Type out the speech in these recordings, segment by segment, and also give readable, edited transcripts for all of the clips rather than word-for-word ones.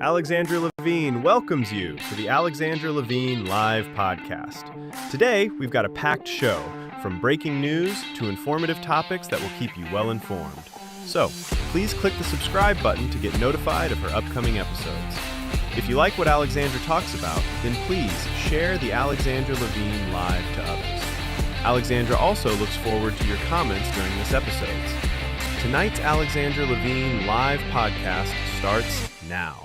Alexandra Levine welcomes you to the Alexandra Levine Live Podcast. Today, we've got a packed show, from breaking news to informative topics that will keep you well informed. So, please click the subscribe button to get notified of her upcoming episodes. If you like what Alexandra talks about, then please share the Alexandra Levine Live to others. Alexandra also looks forward to your comments during this episode. Tonight's Alexandra Levine Live Podcast starts now.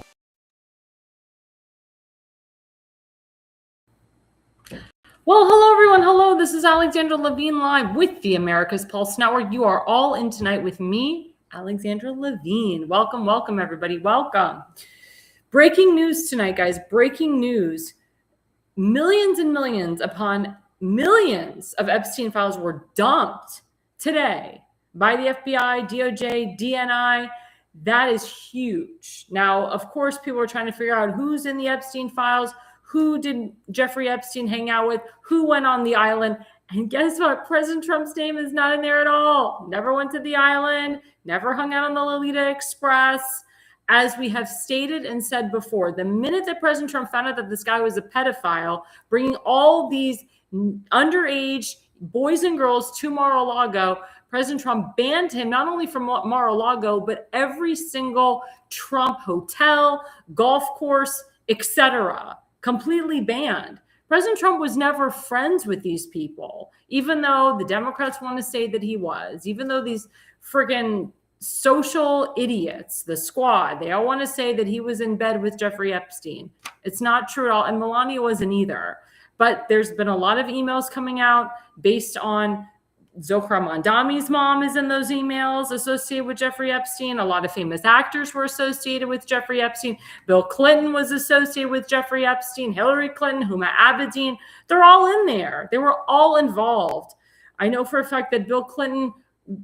Well, hello everyone. Hello, this is Alexandra Levine Live with the America's Pulse Network. You are all in tonight with me, Alexandra Levine. Welcome everybody. Welcome. Breaking news tonight, guys. Breaking news. Millions and millions upon millions of Epstein files were dumped today by the FBI, DOJ, DNI. That is huge. Now, of course, people are trying to figure out who's in the Epstein files, who did Jeffrey Epstein hang out with, who went on the island. And guess what? President Trump's name is not in there at all. Never went to the island, never hung out on the Lolita Express. As we have stated and said before, the minute that President Trump found out that this guy was a pedophile, bringing all these underage boys and girls to Mar-a-Lago, President Trump banned him not only from Mar-a-Lago, but every single Trump hotel, golf course, etc. Completely banned. President Trump was never friends with these people, even though the Democrats want to say that he was, even though these friggin' social idiots, the squad, they all want to say that he was in bed with Jeffrey Epstein. It's not true at all. And Melania wasn't either. But there's been a lot of emails coming out based on Zohra Mandami's mom is in those emails associated with Jeffrey Epstein. A lot of famous actors were associated with Jeffrey Epstein. Bill Clinton was associated with Jeffrey Epstein. Hillary Clinton, Huma Abedin. They're all in there. They were all involved. I know for a fact that Bill Clinton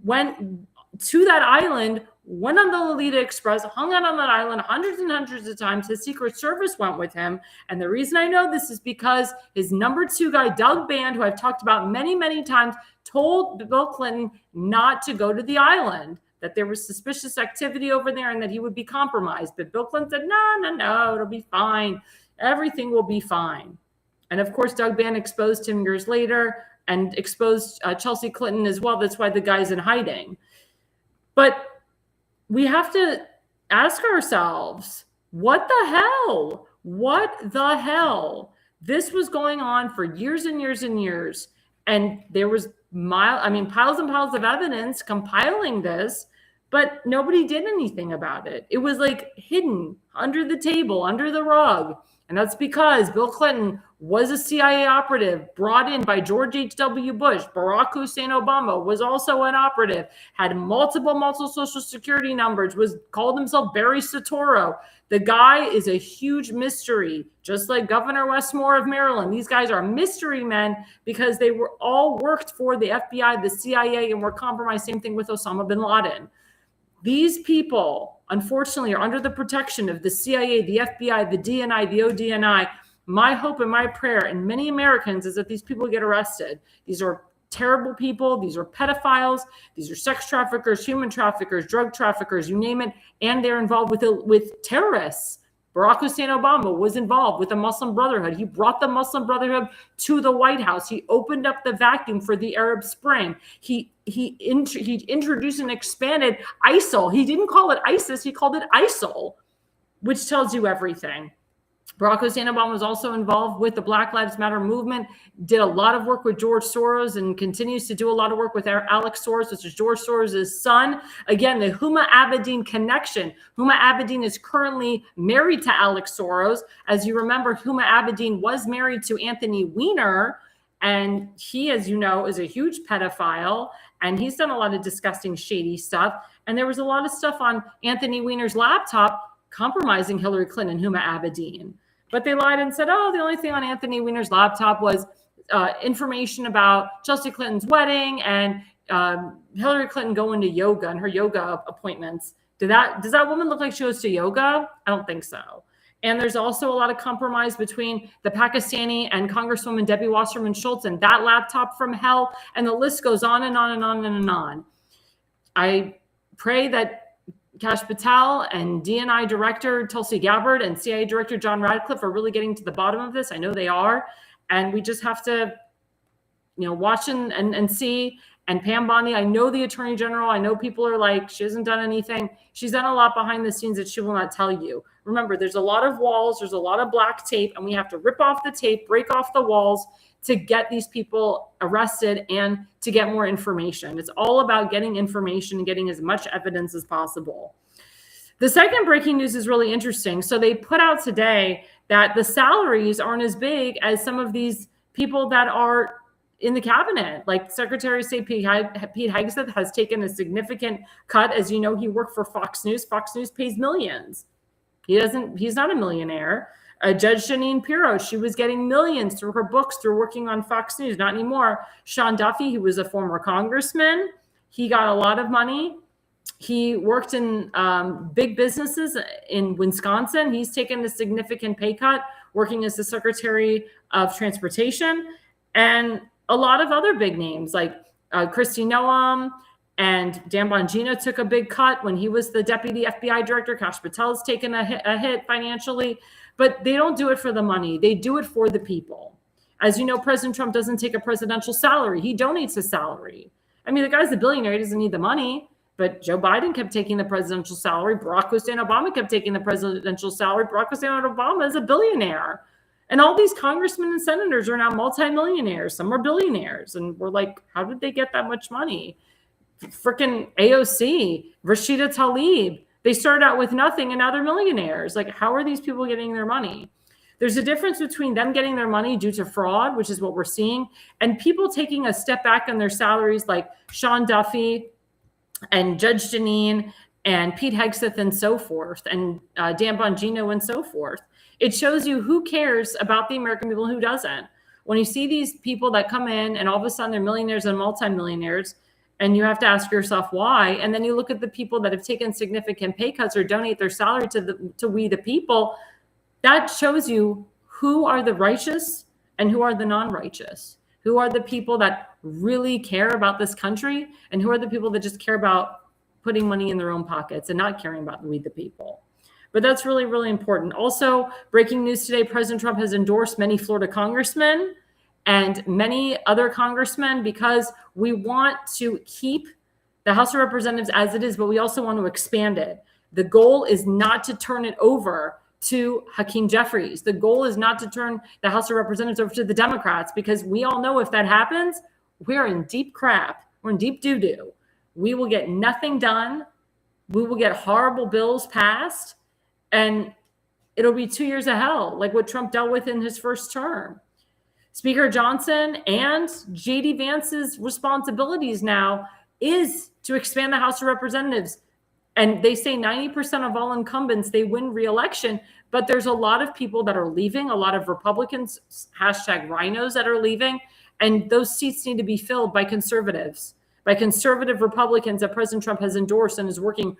went to that island, went on the Lolita Express, hung out on that island hundreds and hundreds of times. His Secret Service went with him. And the reason I know this is because his number two guy, Doug Band, who I've talked about many, many times, told Bill Clinton not to go to the island, that there was suspicious activity over there and that he would be compromised. But Bill Clinton said, no, it'll be fine. Everything will be fine. And of course, Doug Band exposed him years later and exposed Chelsea Clinton as well. That's why the guy's in hiding. But we have to ask ourselves, what the hell? What the hell? This was going on for years and years and years. And there was piles and piles of evidence compiling this, but nobody did anything about it. It was like hidden under the table, under the rug. And that's because Bill Clinton was a CIA operative brought in by George H.W. Bush. Barack Hussein Obama was also an operative, had multiple social security numbers, called himself Barry Soetoro. The guy is a huge mystery, just like Governor Westmore of Maryland. These guys are mystery men because they were all worked for the FBI, the CIA, and were compromised. Same thing with Osama bin Laden. These people, unfortunately, are under the protection of the CIA, the FBI, the DNI, the ODNI. My hope and my prayer, and many Americans, is that these people get arrested. These are terrible people. These are pedophiles. These are sex traffickers, human traffickers, drug traffickers, you name it. And they're involved with terrorists. Barack Hussein Obama was involved with the Muslim Brotherhood. He brought the Muslim Brotherhood to the White House. He opened up the vacuum for the Arab Spring. He introduced and expanded ISIL. He didn't call it ISIS. He called it ISIL, which tells you everything. Barack Hussein Obama was also involved with the Black Lives Matter movement, did a lot of work with George Soros and continues to do a lot of work with Alex Soros, which is George Soros' son. Again, the Huma Abedin connection. Huma Abedin is currently married to Alex Soros. As you remember, Huma Abedin was married to Anthony Weiner, and he, as you know, is a huge pedophile, and he's done a lot of disgusting, shady stuff. And there was a lot of stuff on Anthony Weiner's laptop compromising Hillary Clinton and Huma Abedin. But they lied and said, the only thing on Anthony Weiner's laptop was information about Chelsea Clinton's wedding and Hillary Clinton going to yoga and her yoga appointments. Does that woman look like she goes to yoga? I don't think so. And there's also a lot of compromise between the Pakistani and Congresswoman Debbie Wasserman Schultz and that laptop from hell. And the list goes on and on and on and on. I pray that Kash Patel and DNI Director Tulsi Gabbard and CIA Director John Radcliffe are really getting to the bottom of this. I know they are. And we just have to, watch and see. And Pam Bondi, I know the Attorney General. I know people are like, she hasn't done anything. She's done a lot behind the scenes that she will not tell you. Remember, there's a lot of walls. There's a lot of black tape. And we have to rip off the tape, break off the walls to get these people arrested and to get more information. It's all about getting information and getting as much evidence as possible. The second breaking news is really interesting. So they put out today that the salaries aren't as big as some of these people that are in the cabinet. Like Secretary of State Pete Hegseth has taken a significant cut. As you know, he worked for Fox News. Fox News pays millions. He's not a millionaire. Judge Jeanine Pirro, she was getting millions through her books, through working on Fox News. Not anymore. Sean Duffy, who was a former congressman, he got a lot of money. He worked in big businesses in Wisconsin. He's taken a significant pay cut working as the Secretary of Transportation. And a lot of other big names like Kristi Noem and Dan Bongino took a big cut when he was the Deputy FBI Director. Kash Patel's taken a hit financially, but they don't do it for the money. They do it for the people. As you know, President Trump doesn't take a presidential salary. He donates his salary. I mean, the guy's a billionaire. He doesn't need the money. But Joe Biden kept taking the presidential salary. Barack Hussein Obama kept taking the presidential salary. Barack Hussein Obama is a billionaire. And all these congressmen and senators are now multimillionaires. Some are billionaires. And we're like, how did they get that much money? Freaking AOC, Rashida Tlaib. They started out with nothing and now they're millionaires. Like, how are these people getting their money? There's a difference between them getting their money due to fraud, which is what we're seeing, and people taking a step back on their salaries like Sean Duffy and Judge Jeanine and Pete Hegseth and so forth, and Dan Bongino and so forth. It shows you who cares about the American people, who doesn't. When you see these people that come in and all of a sudden they're millionaires and multimillionaires, and you have to ask yourself why, and then you look at the people that have taken significant pay cuts or donate their salary to we the people, that shows you who are the righteous and who are the non-righteous. Who are the people that really care about this country, and who are the people that just care about putting money in their own pockets and not caring about we the people. But that's really, really important. Also, breaking news today, President Trump has endorsed many Florida congressmen and many other congressmen because we want to keep the House of Representatives as it is, but we also want to expand it. The goal is not to turn it over to Hakeem Jeffries. The goal is not to turn the House of Representatives over to the Democrats, because we all know if that happens, we're in deep crap. We're in deep doo-doo. We will get nothing done. We will get horrible bills passed, and it'll be 2 years of hell, like what Trump dealt with in his first term. Speaker Johnson and J.D. Vance's responsibilities now is to expand the House of Representatives. And they say 90% of all incumbents, they win re-election, but there's a lot of people that are leaving, a lot of Republicans, hashtag rhinos, that are leaving, and those seats need to be filled by conservatives, by conservative Republicans that President Trump has endorsed and is working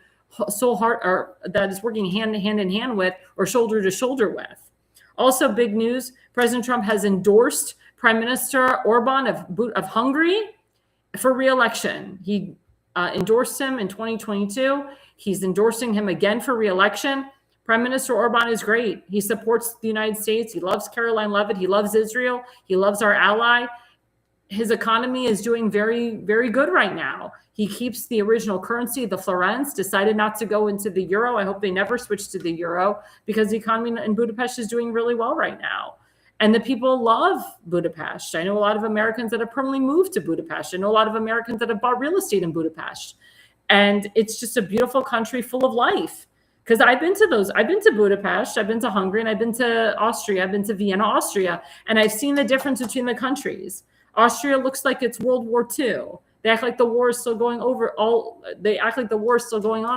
so hard, or that is working hand in hand with, or shoulder to shoulder with. Also, big news, President Trump has endorsed Prime Minister Orban of Hungary for re-election. He endorsed him in 2022. He's endorsing him again for re-election. Prime Minister Orban is great. He supports the United States. He loves Caroline Leavitt. He loves Israel. He loves our ally. His economy is doing very, very good right now. He keeps the original currency, the florins, decided not to go into the euro. I hope they never switch to the euro, because the economy in Budapest is doing really well right now. And the people love Budapest. I know a lot of Americans that have permanently moved to Budapest. I know a lot of Americans that have bought real estate in Budapest. And it's just a beautiful country full of life. Because I've been to Budapest, I've been to Hungary, and I've been to Austria, I've been to Vienna, Austria, and I've seen the difference between the countries. Austria looks like it's World War II. They act like the war is still going on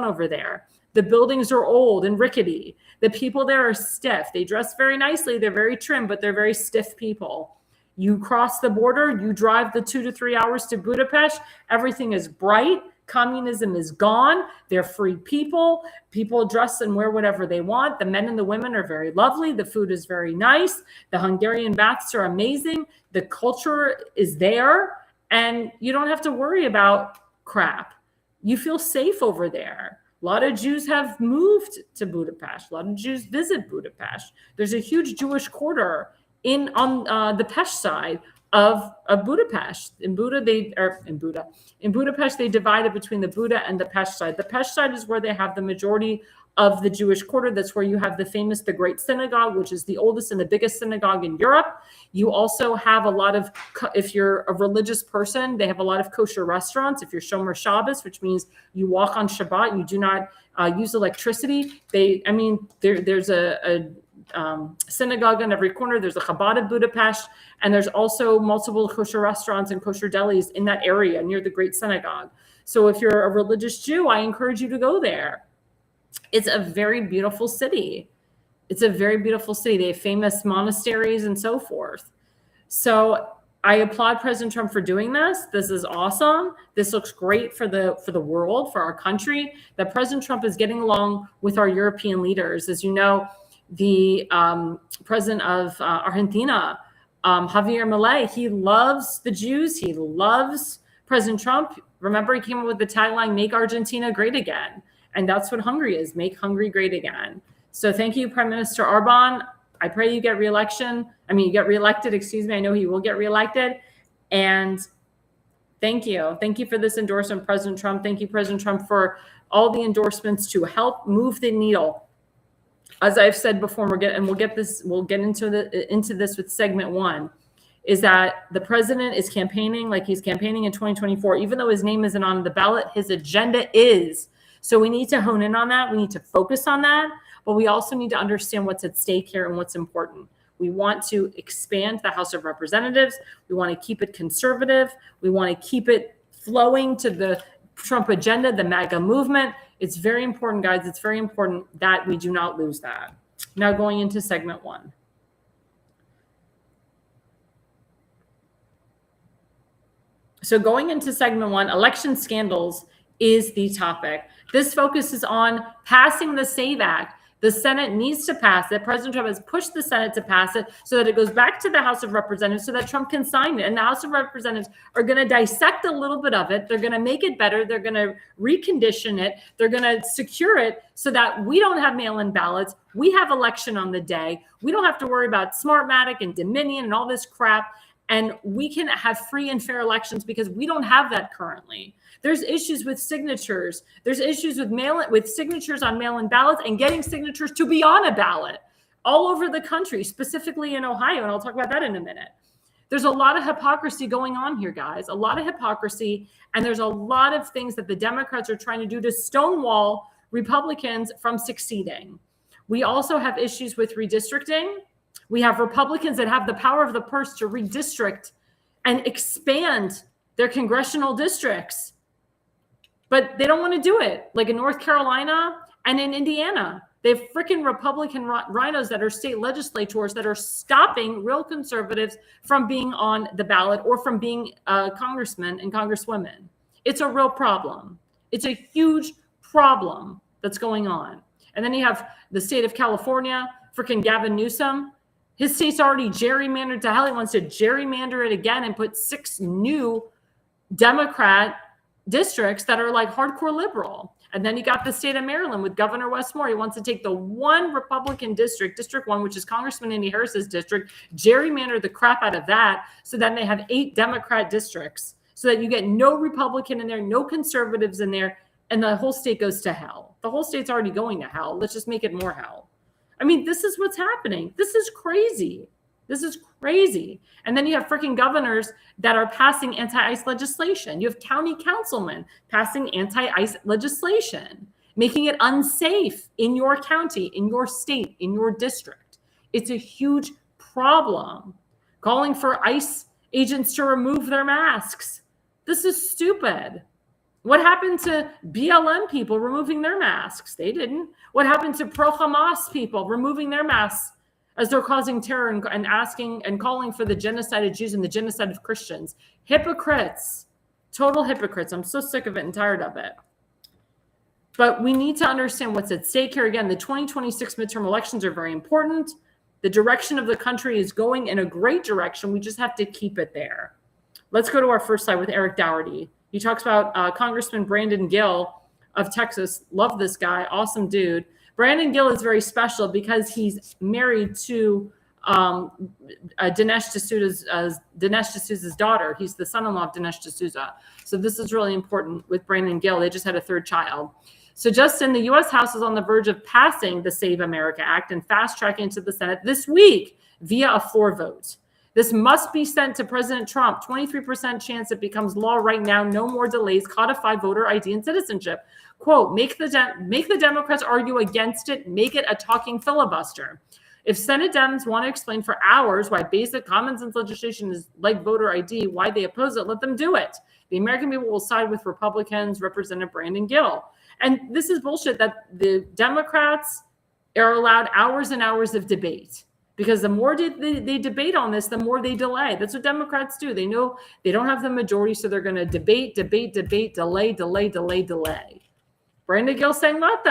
over there. The buildings are old and rickety. The people there are stiff. They dress very nicely. They're very trim, but they're very stiff people. You cross the border, you drive the 2 to 3 hours to Budapest. Everything is bright. Communism is gone. They're free people. People dress and wear whatever they want. The men and the women are very lovely. The food is very nice. The Hungarian baths are amazing. The culture is there, and you don't have to worry about crap. You feel safe over there. A lot of Jews have moved to Budapest. A lot of Jews visit Budapest. There's a huge Jewish quarter on the Pest side of Budapest. In Budapest, they divide it between the Buda and the Pest side. The Pest side is where they have the majority of the Jewish quarter. That's where you have the Great Synagogue, which is the oldest and the biggest synagogue in Europe. You also have a lot of, if you're a religious person, they have a lot of kosher restaurants. If you're Shomer Shabbos, which means you walk on Shabbat, you do not use electricity. There's a synagogue on every corner. There's a Chabad of Budapest, and there's also multiple kosher restaurants and kosher delis in that area near the Great Synagogue. So if you're a religious Jew, I encourage you to go there. It's a very beautiful city. It's a very beautiful city. They have famous monasteries and so forth. So I applaud President Trump for doing this. This is awesome. This looks great for the world, for our country, that President Trump is getting along with our European leaders. As you know, the president of Argentina, Javier Milei, he loves the Jews. He loves President Trump. Remember, he came up with the tagline, "Make Argentina Great Again." And that's what Hungary is, make Hungary great again. So thank you, Prime Minister Orban. I pray you get reelected. I know he will get reelected. And thank you. Thank you for this endorsement, President Trump. Thank you, President Trump, for all the endorsements to help move the needle. As I've said before, we'll get into this with segment one, is that the president is campaigning like he's campaigning in 2024. Even though his name isn't on the ballot, his agenda is. So we need to hone in on that. We need to focus on that, but we also need to understand what's at stake here and what's important. We want to expand the House of Representatives. We want to keep it conservative. We want to keep it flowing to the Trump agenda, the MAGA movement. It's very important, guys. It's very important that we do not lose that. Now going into segment one. So going into segment one, election scandals is the topic. This focuses on passing the SAVE Act. The Senate needs to pass it. President Trump has pushed the Senate to pass it so that it goes back to the House of Representatives so that Trump can sign it. And the House of Representatives are going to dissect a little bit of it. They're going to make it better. They're going to recondition it. They're going to secure it so that we don't have mail-in ballots. We have election on the day. We don't have to worry about Smartmatic and Dominion and all this crap. And we can have free and fair elections because we don't have that currently. There's issues with signatures. There's issues with signatures on mail-in ballots and getting signatures to be on a ballot all over the country, specifically in Ohio. And I'll talk about that in a minute. There's a lot of hypocrisy going on here, guys, a lot of hypocrisy. And there's a lot of things that the Democrats are trying to do to stonewall Republicans from succeeding. We also have issues with redistricting. We have Republicans that have the power of the purse to redistrict and expand their congressional districts. But they don't want to do it. Like in North Carolina and in Indiana, they have freaking Republican rhinos that are state legislators that are stopping real conservatives from being on the ballot or from being congressmen and congresswomen. It's a real problem. It's a huge problem that's going on. And then you have the state of California, freaking Gavin Newsom. His state's already gerrymandered to hell. He wants to gerrymander it again and put 6 new Democrat districts that are like hardcore liberal. And then you got the state of Maryland with Governor Wes Moore. He wants to take the one Republican district, District 1, which is Congressman Andy Harris's district, gerrymander the crap out of that. So then they have 8 Democrat districts so that you get no Republican in there, no conservatives in there, and the whole state goes to hell. The whole state's already going to hell. Let's just make it more hell. I mean, this is what's happening. This is crazy. This is crazy. And then you have freaking governors that are passing anti-ICE legislation. You have county councilmen passing anti-ICE legislation, making it unsafe in your county, in your state, in your district. It's a huge problem. Calling for ICE agents to remove their masks. This is stupid. What happened to BLM people removing their masks? They didn't. What happened to pro-Hamas people removing their masks as they're causing terror and asking and calling for the genocide of Jews and the genocide of Christians? Hypocrites, total hypocrites. I'm so sick of it and tired of it. But we need to understand what's at stake here. Again, the 2026 midterm elections are very important. The direction of the country is going in a great direction. We just have to keep it there. Let's go to our first slide with Eric Dougherty. He talks about Congressman Brandon Gill of Texas. Love this guy. Awesome dude. Brandon Gill is very special because he's married to Dinesh D'Souza's daughter. He's the son-in-law of Dinesh D'Souza. So this is really important with Brandon Gill. They just had a third child. So Justin, the U.S. House is on the verge of passing the Save America Act and fast-tracking to the Senate this week via a floor vote. This must be sent to President Trump. 23% chance it becomes law right now. No more delays. Codify voter ID and citizenship. Quote, make the Democrats argue against it. Make it a talking filibuster. If Senate Dems want to explain for hours why basic common sense legislation is like voter ID, why they oppose it, let them do it. The American people will side with Republicans, Representative Brandon Gill. And this is bullshit that the Democrats are allowed hours and hours of debate. Because the more they debate on this, the more they delay. That's what Democrats do. They know they don't have the majority, so they're going to debate, delay. Brandon Gill saying, let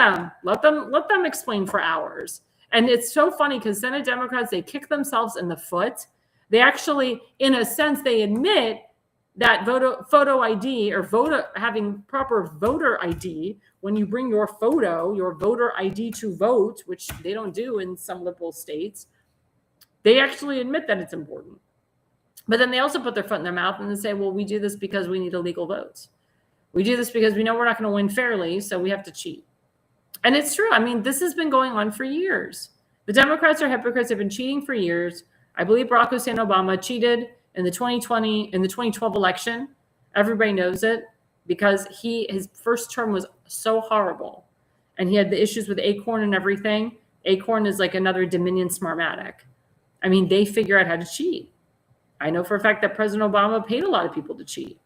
them explain for hours. And it's so funny because Senate Democrats, they kick themselves in the foot. They actually, in a sense, they admit that photo ID or having proper voter ID, when you bring your voter ID to vote, which they don't do in some liberal states, they actually admit that it's important. But then they also put their foot in their mouth and they say, well, we do this because we need illegal votes. We do this because we know we're not going to win fairly, so we have to cheat. And it's true. I mean, this has been going on for years. The Democrats are hypocrites. They've been cheating for years. I believe Barack Hussein Obama cheated in the 2012 election. Everybody knows it because his first term was so horrible. And he had the issues with Acorn and everything. Acorn is like another Dominion Smartmatic. I mean, they figure out how to cheat. I know for a fact that President Obama paid a lot of people to cheat.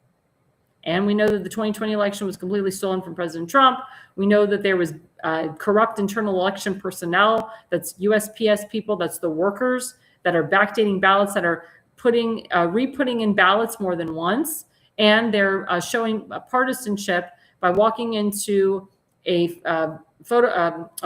And we know that the 2020 election was completely stolen from President Trump. We know that there was corrupt internal election personnel. That's USPS people. That's the workers that are backdating ballots, that are re-putting in ballots more than once. And they're showing partisanship by walking into a voter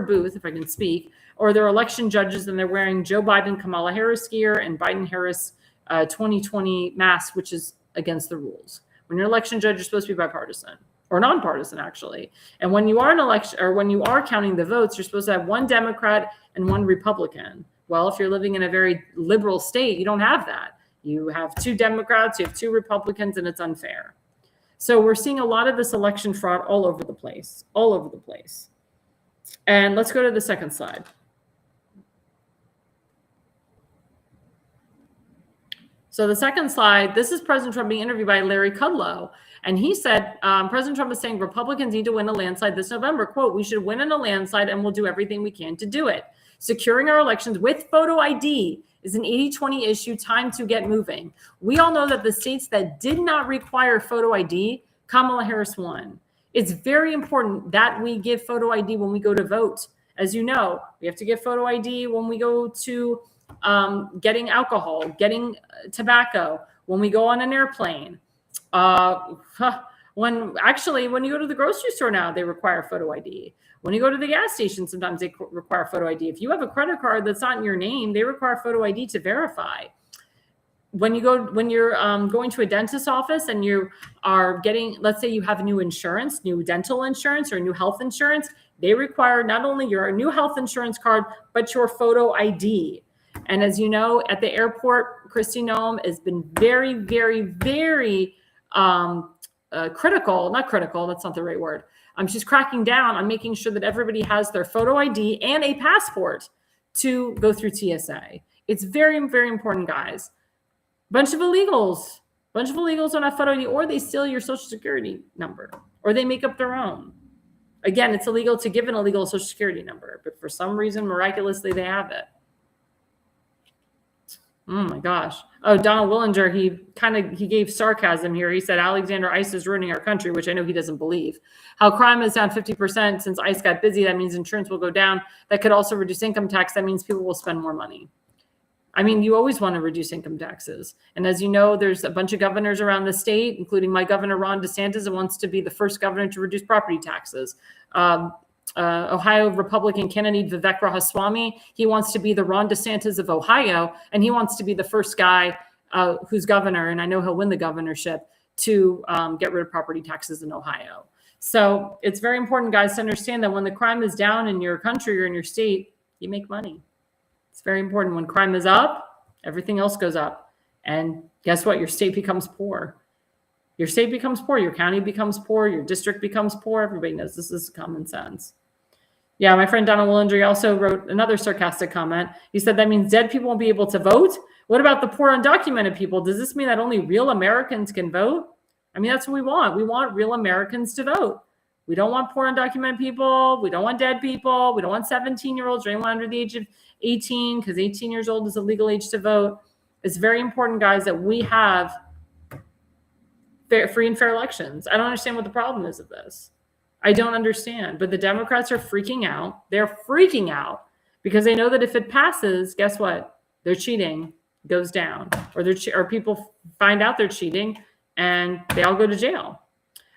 booth, if I can speak, or they're election judges and they're wearing Joe Biden, Kamala Harris gear and Biden-Harris 2020 masks, which is against the rules. When you're an election judge, you're supposed to be bipartisan or nonpartisan, actually. And when you are an election, or when you are counting the votes, you're supposed to have one Democrat and one Republican. Well, if you're living in a very liberal state, you don't have that. You have two Democrats, you have two Republicans, and it's unfair. So we're seeing a lot of this election fraud all over the place. And let's go to the second slide. So the second slide, this is President Trump being interviewed by Larry Kudlow. And he said, President Trump is saying Republicans need to win a landslide this November. Quote, we should win in a landslide and we'll do everything we can to do it. Securing our elections with photo ID is an 80-20 issue. Time to get moving. We all know that the states that did not require photo ID, Kamala Harris won. It's very important that we give photo ID when we go to vote. As you know, we have to get photo ID when we go to getting alcohol, getting tobacco, when we go on an airplane. When you go to the grocery store now, they require photo ID. When you go to the gas station, sometimes they require photo ID. If you have a credit card that's not in your name, they require photo ID to verify. When you're going to a dentist's office and you are getting, let's say you have new insurance, new dental insurance or new health insurance, they require not only your new health insurance card, but your photo ID. And as you know, at the airport, Kristi Noem has been very, very, very critical. Not critical, that's not the right word. She's cracking down on making sure that everybody has their photo ID and a passport to go through TSA. It's very, very important, guys. Bunch of illegals don't have photo ID, or they steal your social security number, or they make up their own. Again, it's illegal to give an illegal social security number, but for some reason, miraculously, they have it. Oh my gosh. Oh, Donald Willinger, he gave sarcasm here. He said, Alexander, ICE is ruining our country, which I know he doesn't believe. How crime is down 50% since ICE got busy. That means insurance will go down. That could also reduce income tax. That means people will spend more money. I mean, you always want to reduce income taxes. And as you know, there's a bunch of governors around the state, including my governor, Ron DeSantis, that wants to be the first governor to reduce property taxes. Ohio Republican candidate Vivek Ramaswamy, he wants to be the Ron DeSantis of Ohio, and he wants to be the first guy who's governor, and I know he'll win the governorship, to get rid of property taxes in Ohio. So it's very important, guys, to understand that when the crime is down in your country or in your state, you make money. It's very important. When crime is up, everything else goes up. And guess what? Your state becomes poor. Your state becomes poor. Your county becomes poor. Your district becomes poor. Everybody knows this is common sense. Yeah, my friend Donald Willendry also wrote another sarcastic comment. He said, that means dead people won't be able to vote? What about the poor undocumented people? Does this mean that only real Americans can vote? I mean, that's what we want. We want real Americans to vote. We don't want poor undocumented people. We don't want dead people. We don't want 17-year-olds or anyone under the age of 18, because 18 years old is a legal age to vote. It's very important, guys, that we have free and fair elections. I don't understand what the problem is of this. I don't understand. But the Democrats are freaking out. They're freaking out because they know that if it passes, guess what? Their cheating goes down, or people find out they're cheating and they all go to jail.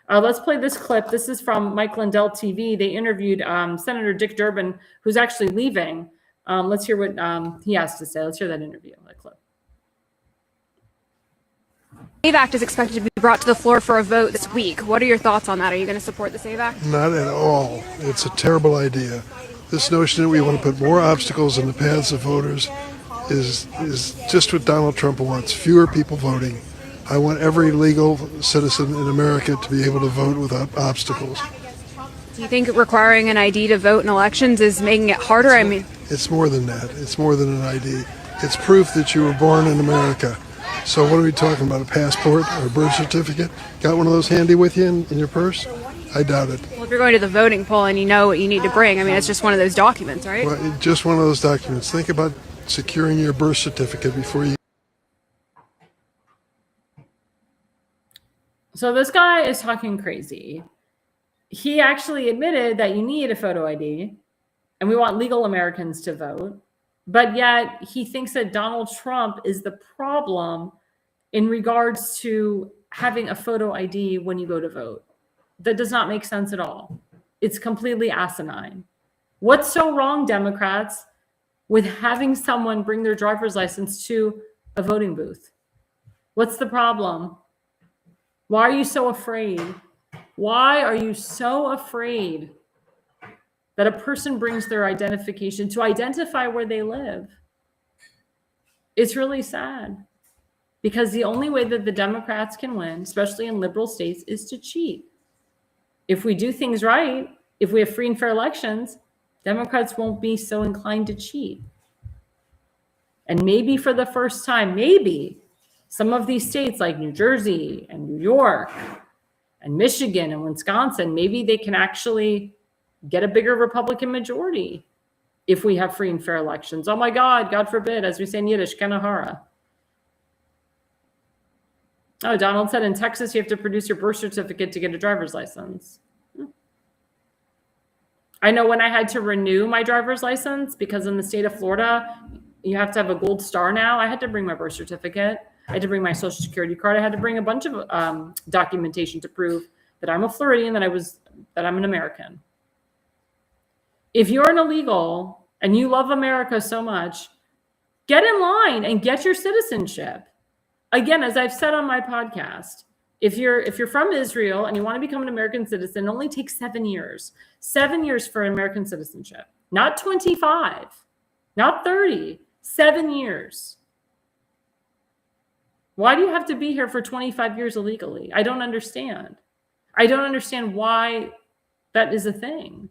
Let's play this clip. This is from Mike Lindell TV. They interviewed Senator Dick Durbin, who's actually leaving. Let's hear what he has to say. Let's hear that interview, that clip. SAVE Act is expected to be brought to the floor for a vote this week. What are your thoughts on that? Are you going to support the SAVE Act? Not at all. It's a terrible idea. This notion that we want to put more obstacles in the paths of voters is just what Donald Trump wants. Fewer people voting. I want every legal citizen in America to be able to vote without obstacles. Do you think requiring an ID to vote in elections is making it harder? I mean, it's more than that. It's more than an ID. It's proof that you were born in America. So what are we talking about, a passport or a birth certificate? Got one of those handy with you in your purse? I doubt it. Well, if you're going to the voting poll and you know what you need to bring, I mean, it's just one of those documents, right? Well, just one of those documents. Think about securing your birth certificate before you... So this guy is talking crazy. He actually admitted that you need a photo ID and we want legal Americans to vote. But yet he thinks that Donald Trump is the problem in regards to having a photo ID when you go to vote. That does not make sense at all. It's completely asinine. What's so wrong, Democrats, with having someone bring their driver's license to a voting booth? What's the problem? Why are you so afraid? Why are you so afraid that a person brings their identification to identify where they live? It's really sad, because the only way that the Democrats can win, especially in liberal states, is to cheat. If we do things right, if we have free and fair elections, Democrats won't be so inclined to cheat. And maybe for the first time, maybe some of these states like New Jersey and New York and Michigan and Wisconsin, maybe they can actually get a bigger Republican majority if we have free and fair elections. Oh my God, God forbid, as we say in Yiddish, Kanahara. Oh, Donald said in Texas, you have to produce your birth certificate to get a driver's license. I know when I had to renew my driver's license, because in the state of Florida, you have to have a gold star now. I had to bring my birth certificate. I had to bring my social security card. I had to bring a bunch of documentation to prove that I'm a Floridian, that I'm an American. If you're an illegal and you love America so much, get in line and get your citizenship. Again, as I've said on my podcast, if you're from Israel and you want to become an American citizen, it only takes 7 years. 7 years for American citizenship. Not 25, not 30, 7 years. Why do you have to be here for 25 years illegally? I don't understand. I don't understand why that is a thing.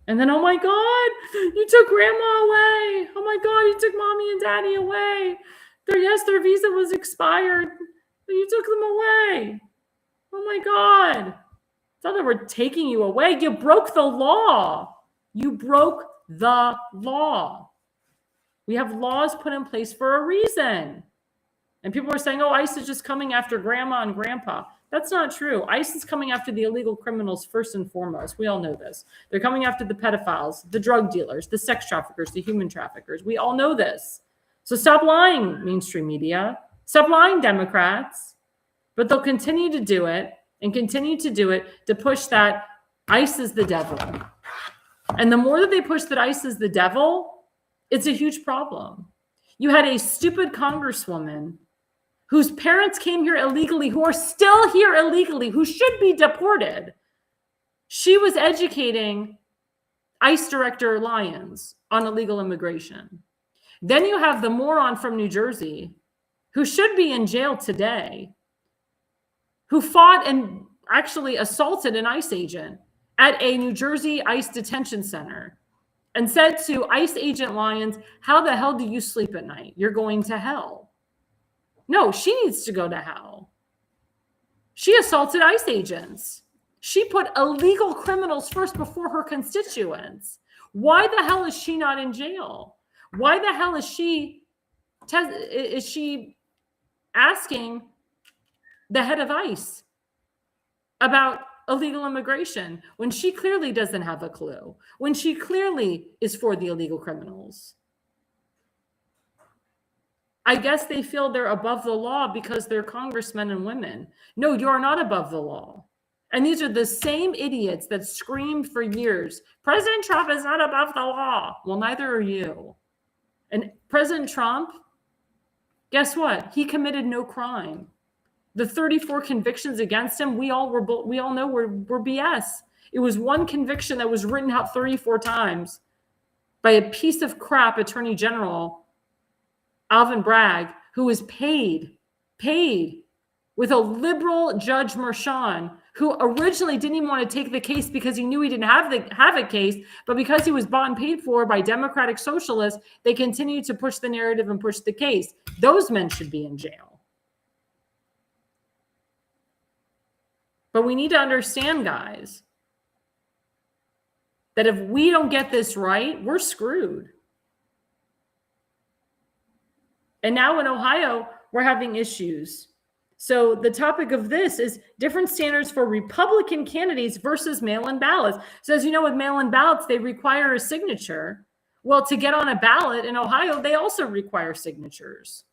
And then, oh my God, you took grandma away. Oh my God, you took mommy and daddy away. Their visa was expired, but you took them away. Oh my God. It's not that we're taking you away. You broke the law. You broke the law. We have laws put in place for a reason. And people are saying, oh, ICE is just coming after grandma and grandpa. That's not true. ICE is coming after the illegal criminals first and foremost. We all know this. They're coming after the pedophiles, the drug dealers, the sex traffickers, the human traffickers. We all know this. So stop lying, mainstream media. Stop lying, Democrats. But they'll continue to do it and continue to do it to push that ICE is the devil. And the more that they push that ICE is the devil, it's a huge problem. You had a stupid congresswoman whose parents came here illegally, who are still here illegally, who should be deported. She was educating ICE Director Lyons on illegal immigration. Then you have the moron from New Jersey, who should be in jail today, who fought and actually assaulted an ICE agent at a New Jersey ICE detention center and said to ICE agent Lyons, "How the hell do you sleep at night? You're going to hell." No, she needs to go to hell. She assaulted ICE agents. She put illegal criminals first before her constituents. Why the hell is she not in jail? Why the hell is she asking the head of ICE about illegal immigration when she clearly doesn't have a clue, when she clearly is for the illegal criminals? I guess they feel they're above the law because they're congressmen and women. No, you are not above the law. And these are the same idiots that screamed for years, President Trump is not above the law. Well, neither are you. And President Trump, guess what? He committed no crime. The 34 convictions against him, we all know were BS. It was one conviction that was written out 34 times by a piece of crap attorney general, Alvin Bragg, who was paid with a liberal Judge Merchan, who originally didn't even want to take the case because he knew he didn't have a case, but because he was bought and paid for by Democratic socialists, they continued to push the narrative and push the case. Those men should be in jail. But we need to understand, guys, that if we don't get this right, we're screwed. And now in Ohio, we're having issues. So the topic of this is different standards for Republican candidates versus mail-in ballots. So as you know, with mail-in ballots, they require a signature. Well, to get on a ballot in Ohio, they also require signatures.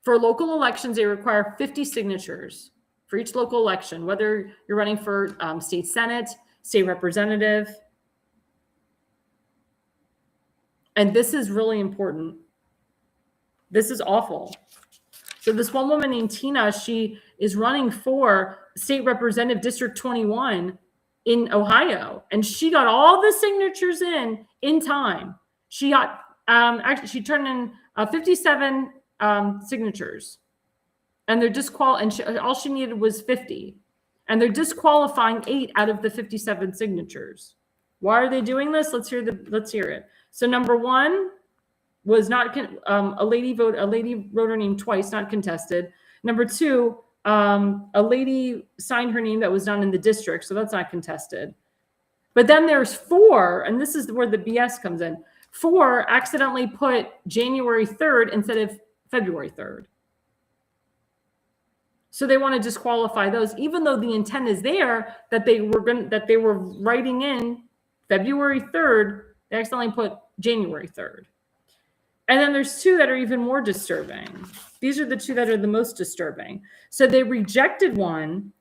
For local elections, they require 50 signatures for each local election, whether you're running for state senate, state representative. And this is really important. This is awful. So this one woman named Tina, she is running for state representative District 21 in Ohio. And she got all the signatures in time. She got, actually, she turned in 57 signatures. And they're all she needed was 50. And they're disqualifying 8 out of the 57 signatures. Why are they doing this? Let's hear it. So number one was not a lady wrote her name twice, not contested. Number two, a lady signed her name that was done in the district, so that's not contested. But then there's 4, and this is where the BS comes in. 4 accidentally put January 3rd instead of February 3rd. So they want to disqualify those, even though the intent is there that they were writing in February 3rd. They accidentally put January 3rd. And then there's 2 that are even more disturbing. These are the 2 that are the most disturbing. So they rejected one.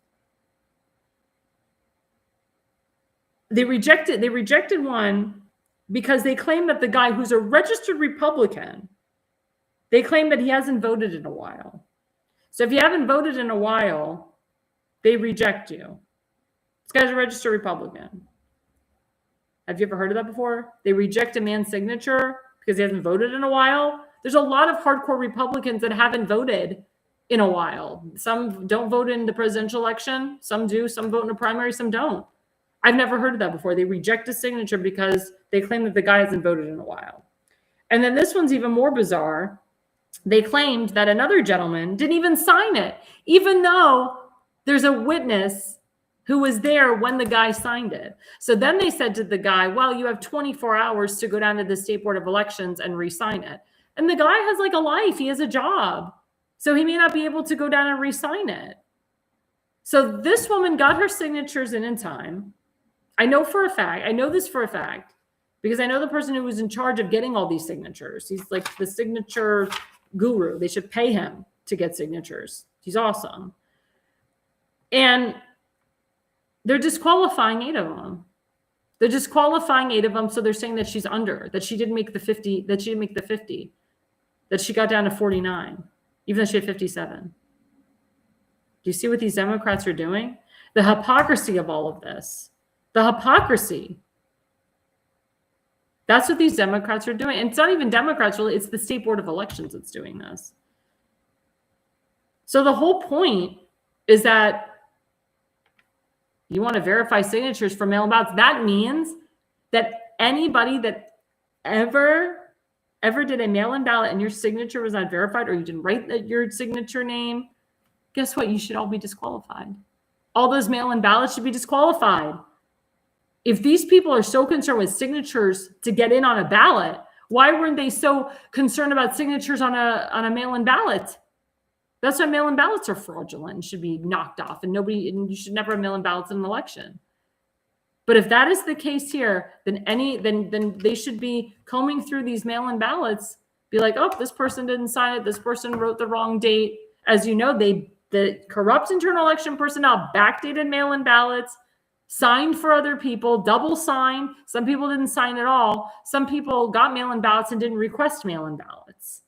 They rejected one because they claim that the guy who's a registered Republican, they claim that he hasn't voted in a while. So if you haven't voted in a while, they reject you. This guy's a registered Republican. Have you ever heard of that before? They reject a man's signature because he hasn't voted in a while. There's a lot of hardcore Republicans that haven't voted in a while. Some don't vote in the presidential election. Some do. Some vote in a primary. Some don't. I've never heard of that before. They reject a signature because they claim that the guy hasn't voted in a while. And then this one's even more bizarre. They claimed that another gentleman didn't even sign it, even though there's a witness who was there when the guy signed it. So then they said to the guy, well, you have 24 hours to go down to the State Board of Elections and re-sign it. And the guy has like a life. He has a job. So he may not be able to go down and re-sign it. So this woman got her signatures in time. I know this for a fact, because I know the person who was in charge of getting all these signatures. He's like the signature guru. They should pay him to get signatures. He's awesome. And they're disqualifying 8 of them. They're disqualifying 8 of them. So they're saying that she's under, that she didn't make the 50, that she got down to 49. even though she had 57. Do you see what these Democrats are doing? The hypocrisy of all of this. The hypocrisy. That's what these Democrats are doing. And it's not even Democrats, really. It's the State Board of Elections that's doing this. So the whole point is that you want to verify signatures for mail-in ballots. That means that anybody that ever did a mail-in ballot and your signature was not verified, or you didn't write your signature name, guess what? You should all be disqualified. All those mail-in ballots should be disqualified. If these people are so concerned with signatures to get in on a ballot, why weren't they so concerned about signatures on a mail-in ballot? That's why mail-in ballots are fraudulent and should be knocked off, and you should never have mail-in ballots in an election. But if that is the case here, then they should be combing through these mail-in ballots, be like, oh, this person didn't sign it, this person wrote the wrong date. As you know, the corrupt internal election personnel backdated mail-in ballots, signed for other people, double signed. Some people didn't sign at all. Some people got mail-in ballots and didn't request mail-in ballots.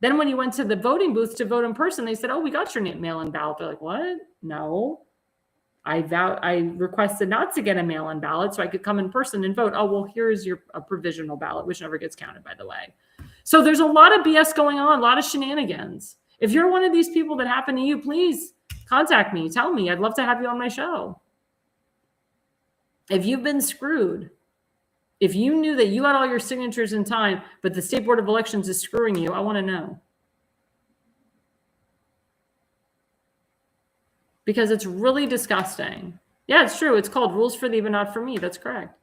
Then when you went to the voting booth to vote in person, they said, oh, we got your mail-in ballot. They're like, what? No. I requested not to get a mail-in ballot so I could come in person and vote. Oh, well, here's a provisional ballot, which never gets counted, by the way. So there's a lot of BS going on, a lot of shenanigans. If you're one of these people that happen to you, please contact me. Tell me. I'd love to have you on my show. If you've been screwed, if you knew that you had all your signatures in time, but the State Board of Elections is screwing you, I want to know. Because it's really disgusting. Yeah, it's true. It's called rules for thee, but not for me. That's correct.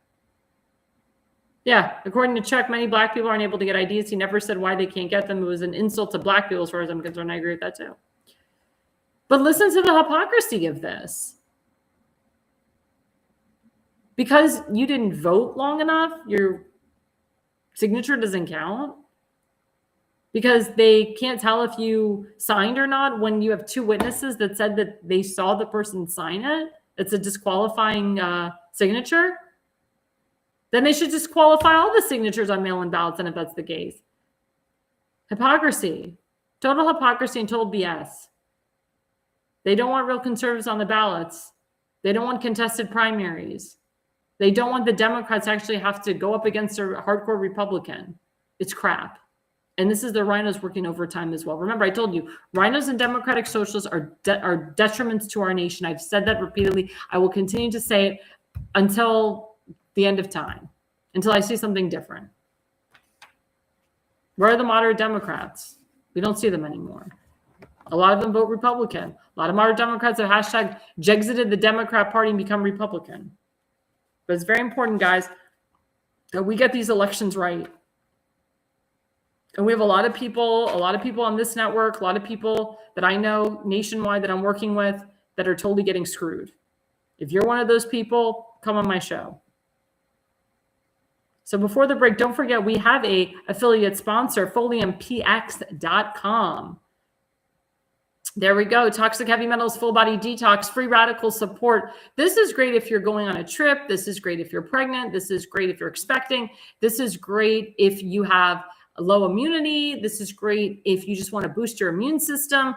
Yeah, according to Chuck, many black people aren't able to get IDs. He never said why they can't get them. It was an insult to black people as far as I'm concerned. I agree with that too. But listen to the hypocrisy of this. Because you didn't vote long enough, your signature doesn't count. Because they can't tell if you signed or not when you have two witnesses that said that they saw the person sign it. It's a disqualifying signature. Then they should disqualify all the signatures on mail-in ballots, and if that's the case. Hypocrisy. Total hypocrisy and total BS. They don't want real conservatives on the ballots. They don't want contested primaries. They don't want the Democrats to actually have to go up against a hardcore Republican. It's crap. And this is the rhinos working overtime as well. Remember, I told you, rhinos and Democratic Socialists are detriments to our nation. I've said that repeatedly. I will continue to say it until the end of time, until I see something different. Where are the moderate Democrats? We don't see them anymore. A lot of them vote Republican. A lot of moderate Democrats have hashtag Jexited the Democrat Party and become Republican. But it's very important, guys, that we get these elections right. And we have a lot of people on this network, a lot of people that I know nationwide that I'm working with that are totally getting screwed. If you're one of those people, come on my show. So before the break, don't forget we have a affiliate sponsor, FoliumPX.com. There we go. Toxic heavy metals, full body detox, free radical support. This is great if you're going on a trip. This is great if you're pregnant. This is great if you're expecting. This is great if you have low immunity. This is great if you just want to boost your immune system.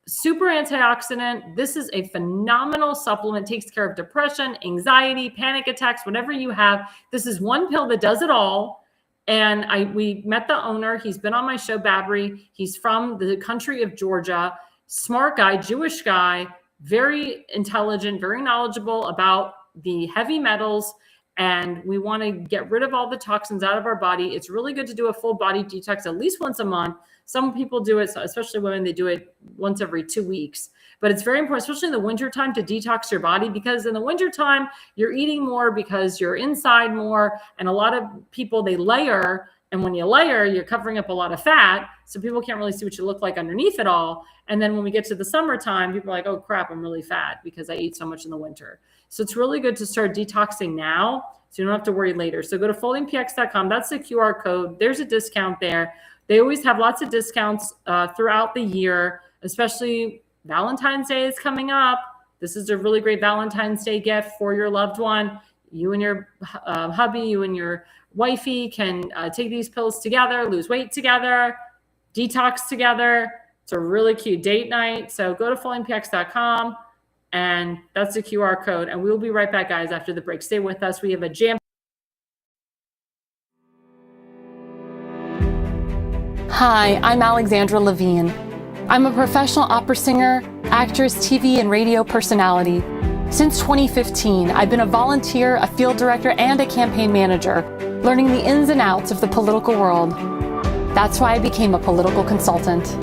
Super antioxidant. This is a phenomenal supplement. Takes care of depression, anxiety, panic attacks, whatever you have. This is one pill that does it all. And we met the owner. He's been on my show, Babri. He's from the country of Georgia. Smart guy, Jewish guy, very intelligent, very knowledgeable about the heavy metals. And we want to get rid of all the toxins out of our body. It's really good to do a full body detox at least once a month. Some people do it, especially women, they do it once every 2 weeks. But it's very important, especially in the wintertime, to detox your body, because in the wintertime, you're eating more because you're inside more. And a lot of people, they layer. And when you layer, you're covering up a lot of fat. So people can't really see what you look like underneath it all. And then when we get to the summertime, people are like, oh, crap, I'm really fat because I ate so much in the winter. So it's really good to start detoxing now so you don't have to worry later. So go to FoliumPX.com. That's the QR code. There's a discount there. They always have lots of discounts throughout the year, especially Valentine's Day is coming up. This is a really great Valentine's Day gift for your loved one. You and your hubby, you and your wifey can take these pills together, lose weight together, detox together. It's a really cute date night. So go to fallinpx.com, and that's the QR code. And we'll be right back, guys, after the break. Stay with us. We have a jam. Hi, I'm Alexandra Levine. I'm a professional opera singer, actress, TV, and radio personality. Since 2015, I've been a volunteer, a field director, and a campaign manager, learning the ins and outs of the political world. That's why I became a political consultant.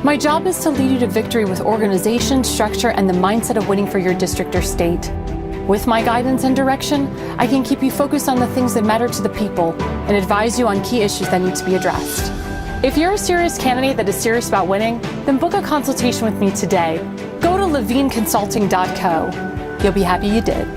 My job is to lead you to victory with organization, structure, and the mindset of winning for your district or state. With my guidance and direction, I can keep you focused on the things that matter to the people and advise you on key issues that need to be addressed. If you're a serious candidate that is serious about winning, then book a consultation with me today. Go to levineconsulting.co. You'll be happy you did.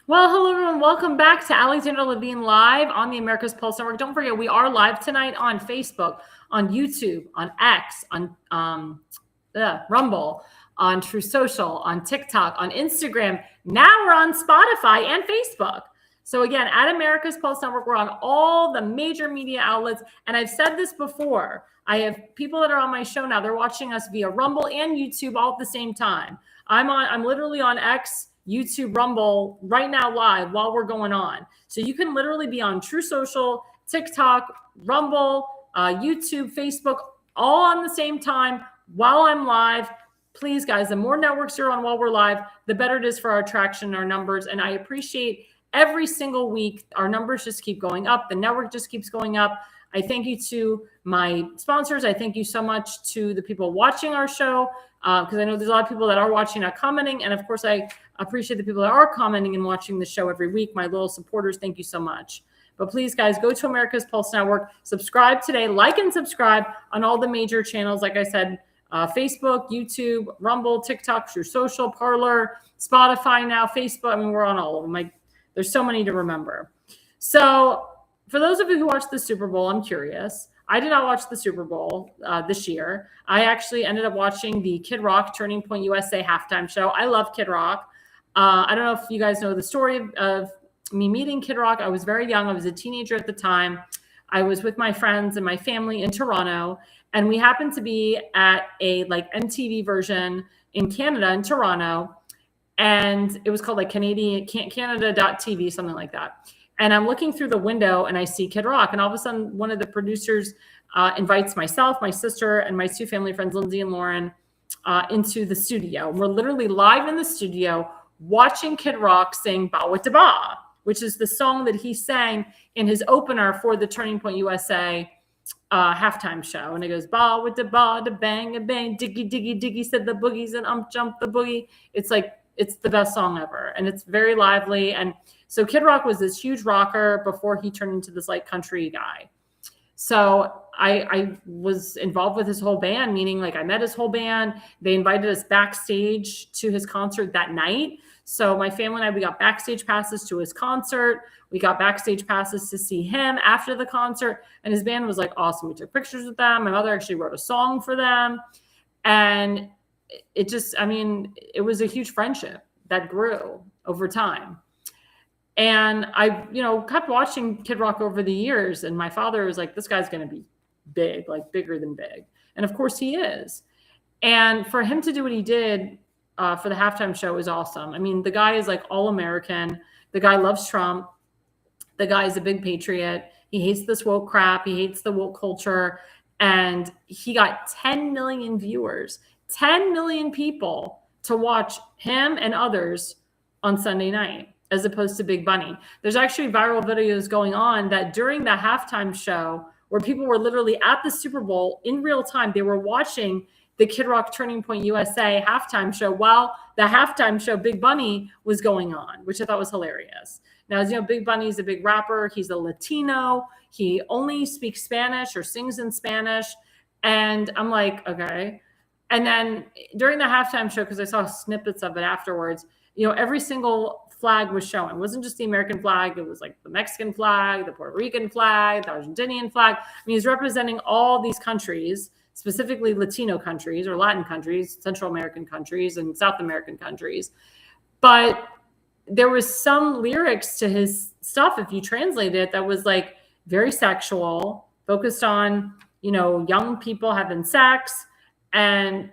Well, hello, everyone. Welcome back to Alexandra Levine Live on the America's Pulse Network. Don't forget, we are live tonight on Facebook, on YouTube, on X, on Rumble, on True Social, on TikTok, on Instagram. Now we're on Spotify and Facebook. So again, at America's Pulse Network, we're on all the major media outlets. And I've said this before. I have people that are on my show now. They're watching us via Rumble and YouTube all at the same time. I'm literally on X, YouTube, Rumble right now live while we're going on. So you can literally be on True Social, TikTok, Rumble, YouTube, Facebook, all on the same time while I'm live. Please, guys, the more networks you're on while we're live, the better it is for our traction and our numbers. And I appreciate every single week, our numbers just keep going up. The network just keeps going up. I thank you to my sponsors. I thank you so much to the people watching our show, because I know there's a lot of people that are watching, not commenting. And of course, I appreciate the people that are commenting and watching the show every week. My loyal supporters, thank you so much. But please, guys, go to America's Pulse Network. Subscribe today. Like and subscribe on all the major channels. Like I said, Facebook, YouTube, Rumble, TikTok, True Social, Parler, Spotify now, Facebook. I mean, we're on all of them. There's so many to remember. So for those of you who watched the Super Bowl, I'm curious. I did not watch the Super Bowl this year. I actually ended up watching the Kid Rock Turning Point USA halftime show. I love Kid Rock. I don't know if you guys know the story of me meeting Kid Rock. I was very young. I was a teenager at the time. I was with my friends and my family in Toronto, and we happened to be at a MTV version in Canada, in Toronto, and it was called Canada.tv, something like that. And I'm looking through the window and I see Kid Rock, and all of a sudden one of the producers invites myself, my sister, and my two family friends, Lindsay and Lauren, into the studio. We're literally live in the studio watching Kid Rock sing Ba With Da Ba, which is the song that he sang in his opener for the Turning Point USA halftime show. And it goes, ba with da ba, da bang, a bang, diggy, diggy, diggy, said the boogies and jump the boogie. It's the best song ever. And it's very lively. And so Kid Rock was this huge rocker before he turned into this country guy. So I was involved with his whole band, meaning I met his whole band. They invited us backstage to his concert that night. So my family and I, we got backstage passes to his concert. We got backstage passes to see him after the concert. And his band was awesome. We took pictures with them. My mother actually wrote a song for them. And it just, it was a huge friendship that grew over time. And I, kept watching Kid Rock over the years. And my father was this guy's going to be big, bigger than big. And of course he is. And for him to do what he did for the halftime show is awesome. The guy is all American. The guy loves Trump. The guy is a big patriot. He hates this woke crap. He hates the woke culture. And he got 10 million viewers, 10 million people to watch him and others on Sunday night, as opposed to Big Bunny. There's actually viral videos going on that during the halftime show where people were literally at the Super Bowl in real time. They were watching the Kid Rock Turning Point USA halftime show while the halftime show Big Bunny was going on, which I thought was hilarious. Now, as you know, Big Bunny is a big rapper. He's a Latino. He only speaks Spanish or sings in Spanish. And I'm okay. And then during the halftime show, because I saw snippets of it afterwards, every single flag was showing. It wasn't just the American flag. It was the Mexican flag, the Puerto Rican flag, the Argentinian flag. He's representing all these countries specifically Latino countries or Latin countries, Central American countries, and South American countries. But there was some lyrics to his stuff, if you translate it, that was like very sexual, focused on, young people having sex and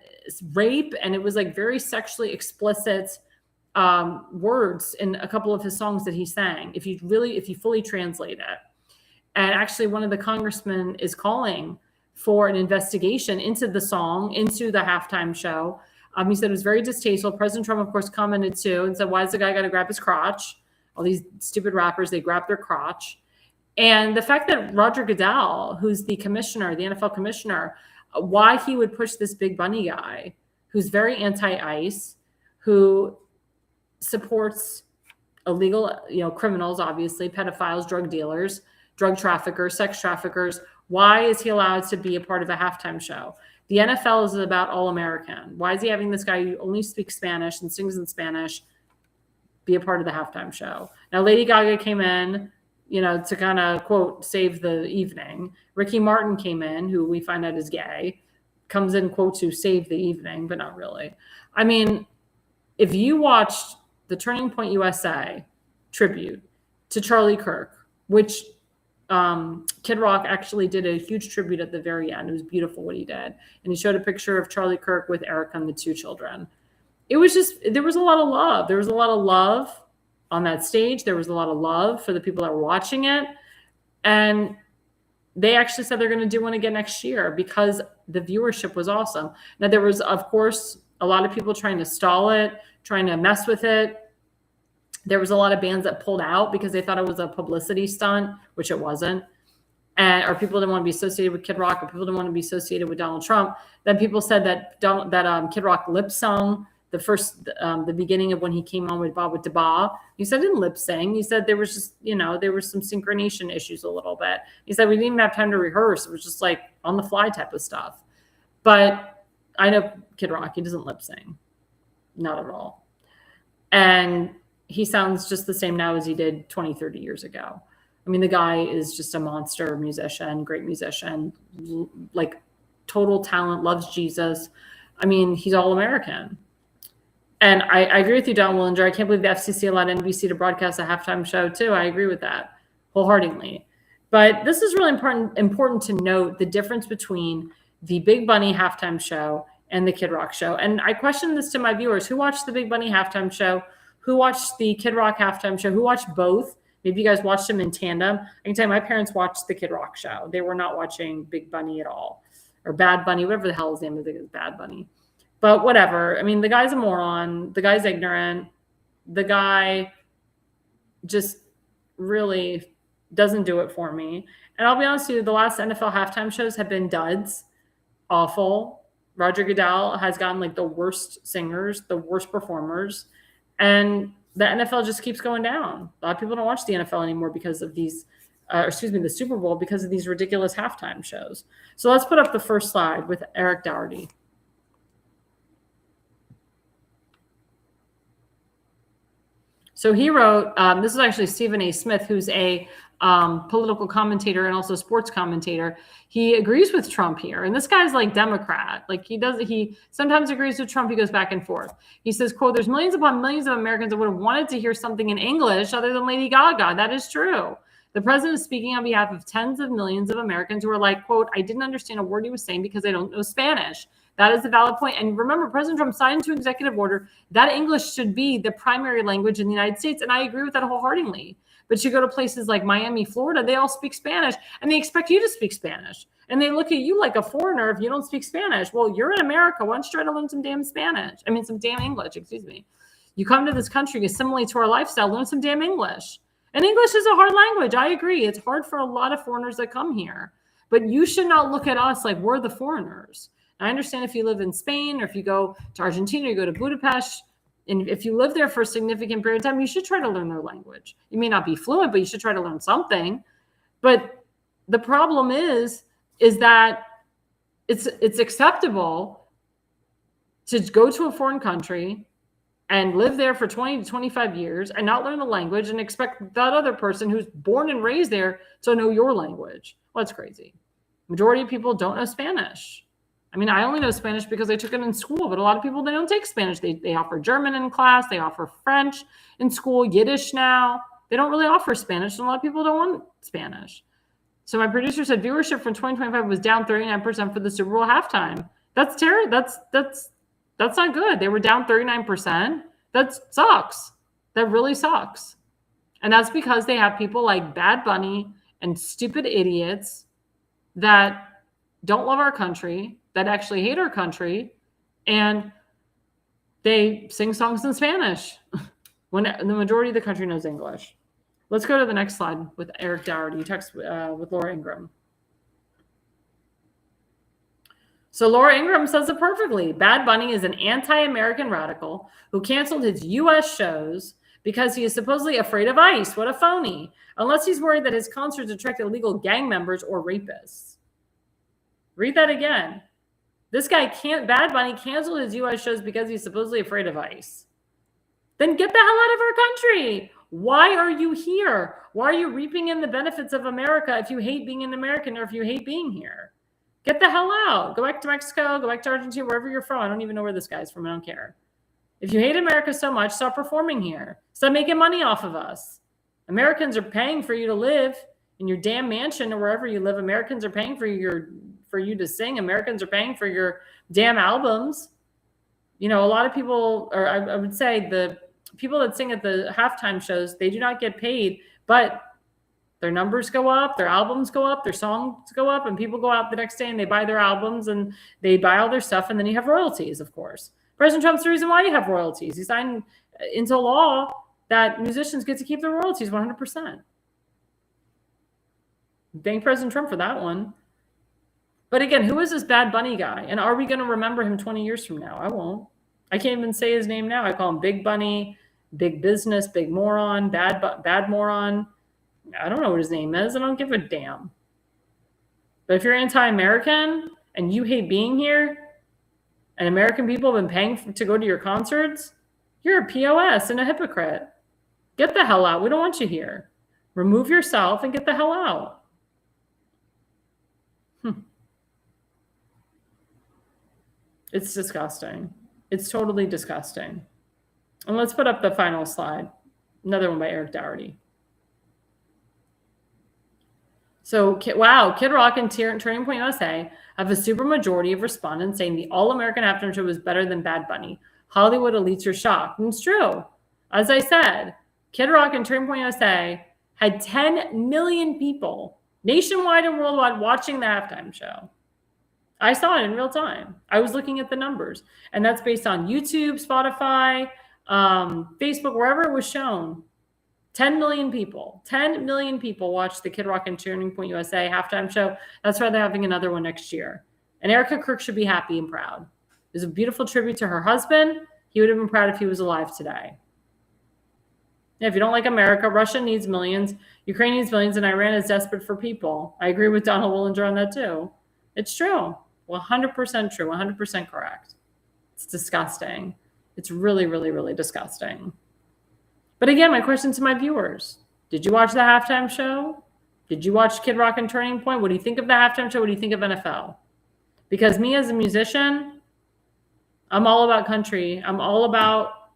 rape. And it was like very sexually explicit words in a couple of his songs that he sang, if you fully translate it. And actually one of the congressmen is calling for an investigation into the song, into the halftime show. He said it was very distasteful. President Trump, of course, commented too and said, why does the guy got to grab his crotch? All these stupid rappers, they grab their crotch. And the fact that Roger Goodell, who's the commissioner, the NFL commissioner, why he would push this Big Bunny guy, who's very anti-ICE, who supports illegal, criminals, obviously, pedophiles, drug dealers, drug traffickers, sex traffickers. Why is he allowed to be a part of a halftime show? The NFL is about all American. Why is he having this guy who only speaks Spanish and sings in Spanish be a part of the halftime show? Now, Lady Gaga came in, to kind of, quote, save the evening. Ricky Martin came in, who we find out is gay, comes in, quote, to save the evening, but not really. I mean, if you watched the Turning Point USA tribute to Charlie Kirk, which Kid Rock actually did a huge tribute at the very end. It was beautiful what he did. And he showed a picture of Charlie Kirk with Erica and the two children. It was just, there was a lot of love. There was a lot of love on that stage. There was a lot of love for the people that were watching it. And they actually said they're going to do one again next year because the viewership was awesome. Now, there was, of course, a lot of people trying to stall it, trying to mess with it. There was a lot of bands that pulled out because they thought it was a publicity stunt, which it wasn't. Or people didn't want to be associated with Kid Rock, or people didn't want to be associated with Donald Trump. Then people said that Kid Rock lip sung the beginning of when he came on with Ba with Da Ba. He said didn't lip sing. He said there was just, there was some synchronization issues a little bit. He said we didn't even have time to rehearse. It was just like on the fly type of stuff. But I know Kid Rock, he doesn't lip sing. Not at all. And he sounds just the same now as he did 20, 30 years ago. I mean, the guy is just a monster musician, great musician, like total talent, loves Jesus. I mean, he's all American. And I agree with you, Don Willinger. I can't believe the FCC allowed NBC to broadcast a halftime show too. I agree with that wholeheartedly. But this is really important to note the difference between the Big Bunny halftime show and the Kid Rock show. And I question this to my viewers. Who watched the Big Bunny halftime show? Who watched the Kid Rock halftime show? Who watched both? Maybe you guys watched them in tandem. I can tell you my parents watched the Kid Rock show. They were not watching Big Bunny at all. Or Bad Bunny, whatever the hell his name is. I think it's Bad Bunny. But whatever. I mean, the guy's a moron. The guy's ignorant. The guy just really doesn't do it for me. And I'll be honest with you, the last NFL halftime shows have been duds. Awful. Roger Goodell has gotten like the worst singers, the worst performers. And the NFL just keeps going down. A lot of people don't watch the NFL anymore because of these, the Super Bowl, because of these ridiculous halftime shows. So let's put up the first slide with Eric Dougherty. So he wrote, this is actually Stephen A. Smith, who's a political commentator and also sports commentator. He agrees with Trump here. And this guy's like Democrat. Like he sometimes agrees with Trump. He goes back and forth. He says, quote, there's millions upon millions of Americans that would have wanted to hear something in English other than Lady Gaga. That is true. The president is speaking on behalf of tens of millions of Americans who are like, quote, I didn't understand a word he was saying because I don't know Spanish. That is the valid point. And remember, President Trump signed into executive order that English should be the primary language in the United States. And I agree with that wholeheartedly. But you go to places like Miami, Florida, they all speak Spanish and they expect you to speak Spanish. And they look at you like a foreigner if you don't speak Spanish. Well, you're in America. Why don't you try to learn some damn some damn English, excuse me. You come to this country, assimilate to our lifestyle, learn some damn English. And English is a hard language. I agree. It's hard for a lot of foreigners that come here. But you should not look at us like we're the foreigners. I understand if you live in Spain or if you go to Argentina, you go to Budapest, and if you live there for a significant period of time, you should try to learn their language. You may not be fluent, but you should try to learn something. But the problem is that it's acceptable to go to a foreign country and live there for 20 to 25 years and not learn the language and expect that other person who's born and raised there to know your language. Well, that's crazy. Majority of people don't know Spanish. I mean, I only know Spanish because I took it in school, but a lot of people, they don't take Spanish. They offer German in class. They offer French in school, Yiddish now. They don't really offer Spanish, and a lot of people don't want Spanish. So my producer said viewership from 2025 was down 39% for the Super Bowl halftime. That's terrible. That's not good. They were down 39%. That sucks. That really sucks. And that's because they have people like Bad Bunny and stupid idiots that don't love our country, that actually hate our country, and they sing songs in Spanish when the majority of the country knows English. Let's go to the next slide with Eric Dougherty. Text with Laura Ingraham. So Laura Ingraham says it perfectly. Bad Bunny is an anti-American radical who canceled his U.S. shows because he is supposedly afraid of ICE. What a phony. Unless he's worried that his concerts attract illegal gang members or rapists. Read that again. This guy Bad Bunny canceled his U.S. shows because he's supposedly afraid of ICE. Then get the hell out of our country. Why are you here? Why are you reaping in the benefits of America if you hate being an American or if you hate being here? Get the hell out. Go back to Mexico, go back to Argentina, wherever you're from. I don't even know where this guy's from. I don't care. If you hate America so much, stop performing here. Stop making money off of us. Americans are paying for you to live in your damn mansion or wherever you live. Americans are paying for you to sing. Americans are paying for your damn albums. You know, a lot of people, or I would say the people that sing at the halftime shows, they do not get paid, but their numbers go up, their albums go up, their songs go up, and people go out the next day and they buy their albums and they buy all their stuff, and then you have royalties, of course. President Trump's the reason why you have royalties. He signed into law that musicians get to keep their royalties 100%. Thank President Trump for that one. But again, who is this Bad Bunny guy? And are we going to remember him 20 years from now? I won't. I can't even say his name now. I call him Big Bunny, Big Business, Big Moron, Bad Moron. I don't know what his name is. I don't give a damn. But if you're anti-American and you hate being here, and American people have been paying to go to your concerts, you're a POS and a hypocrite. Get the hell out. We don't want you here. Remove yourself and get the hell out. It's disgusting. It's totally disgusting. And let's put up the final slide. Another one by Eric Dougherty. So, wow, Kid Rock and Turning Point USA have a super majority of respondents saying the All-American Halftime Show was better than Bad Bunny. Hollywood elites are shocked. And it's true. As I said, Kid Rock and Turning Point USA had 10 million people nationwide and worldwide watching the halftime show. I saw it in real time. I was looking at the numbers. And that's based on YouTube, Spotify, Facebook, wherever it was shown. 10 million people. 10 million people watched the Kid Rock and Turning Point USA halftime show. That's why they're having another one next year. And Erica Kirk should be happy and proud. It was a beautiful tribute to her husband. He would have been proud if he was alive today. If you don't like America, Russia needs millions, Ukraine needs millions, and Iran is desperate for people. I agree with Donald Willinger on that too. It's true. 100% true. 100% correct. It's disgusting. It's really, really, really disgusting. But again, my question to my viewers, did you watch the halftime show? Did you watch Kid Rock and Turning Point? What do you think of the halftime show? What do you think of NFL? Because me as a musician, I'm all about country. I'm all about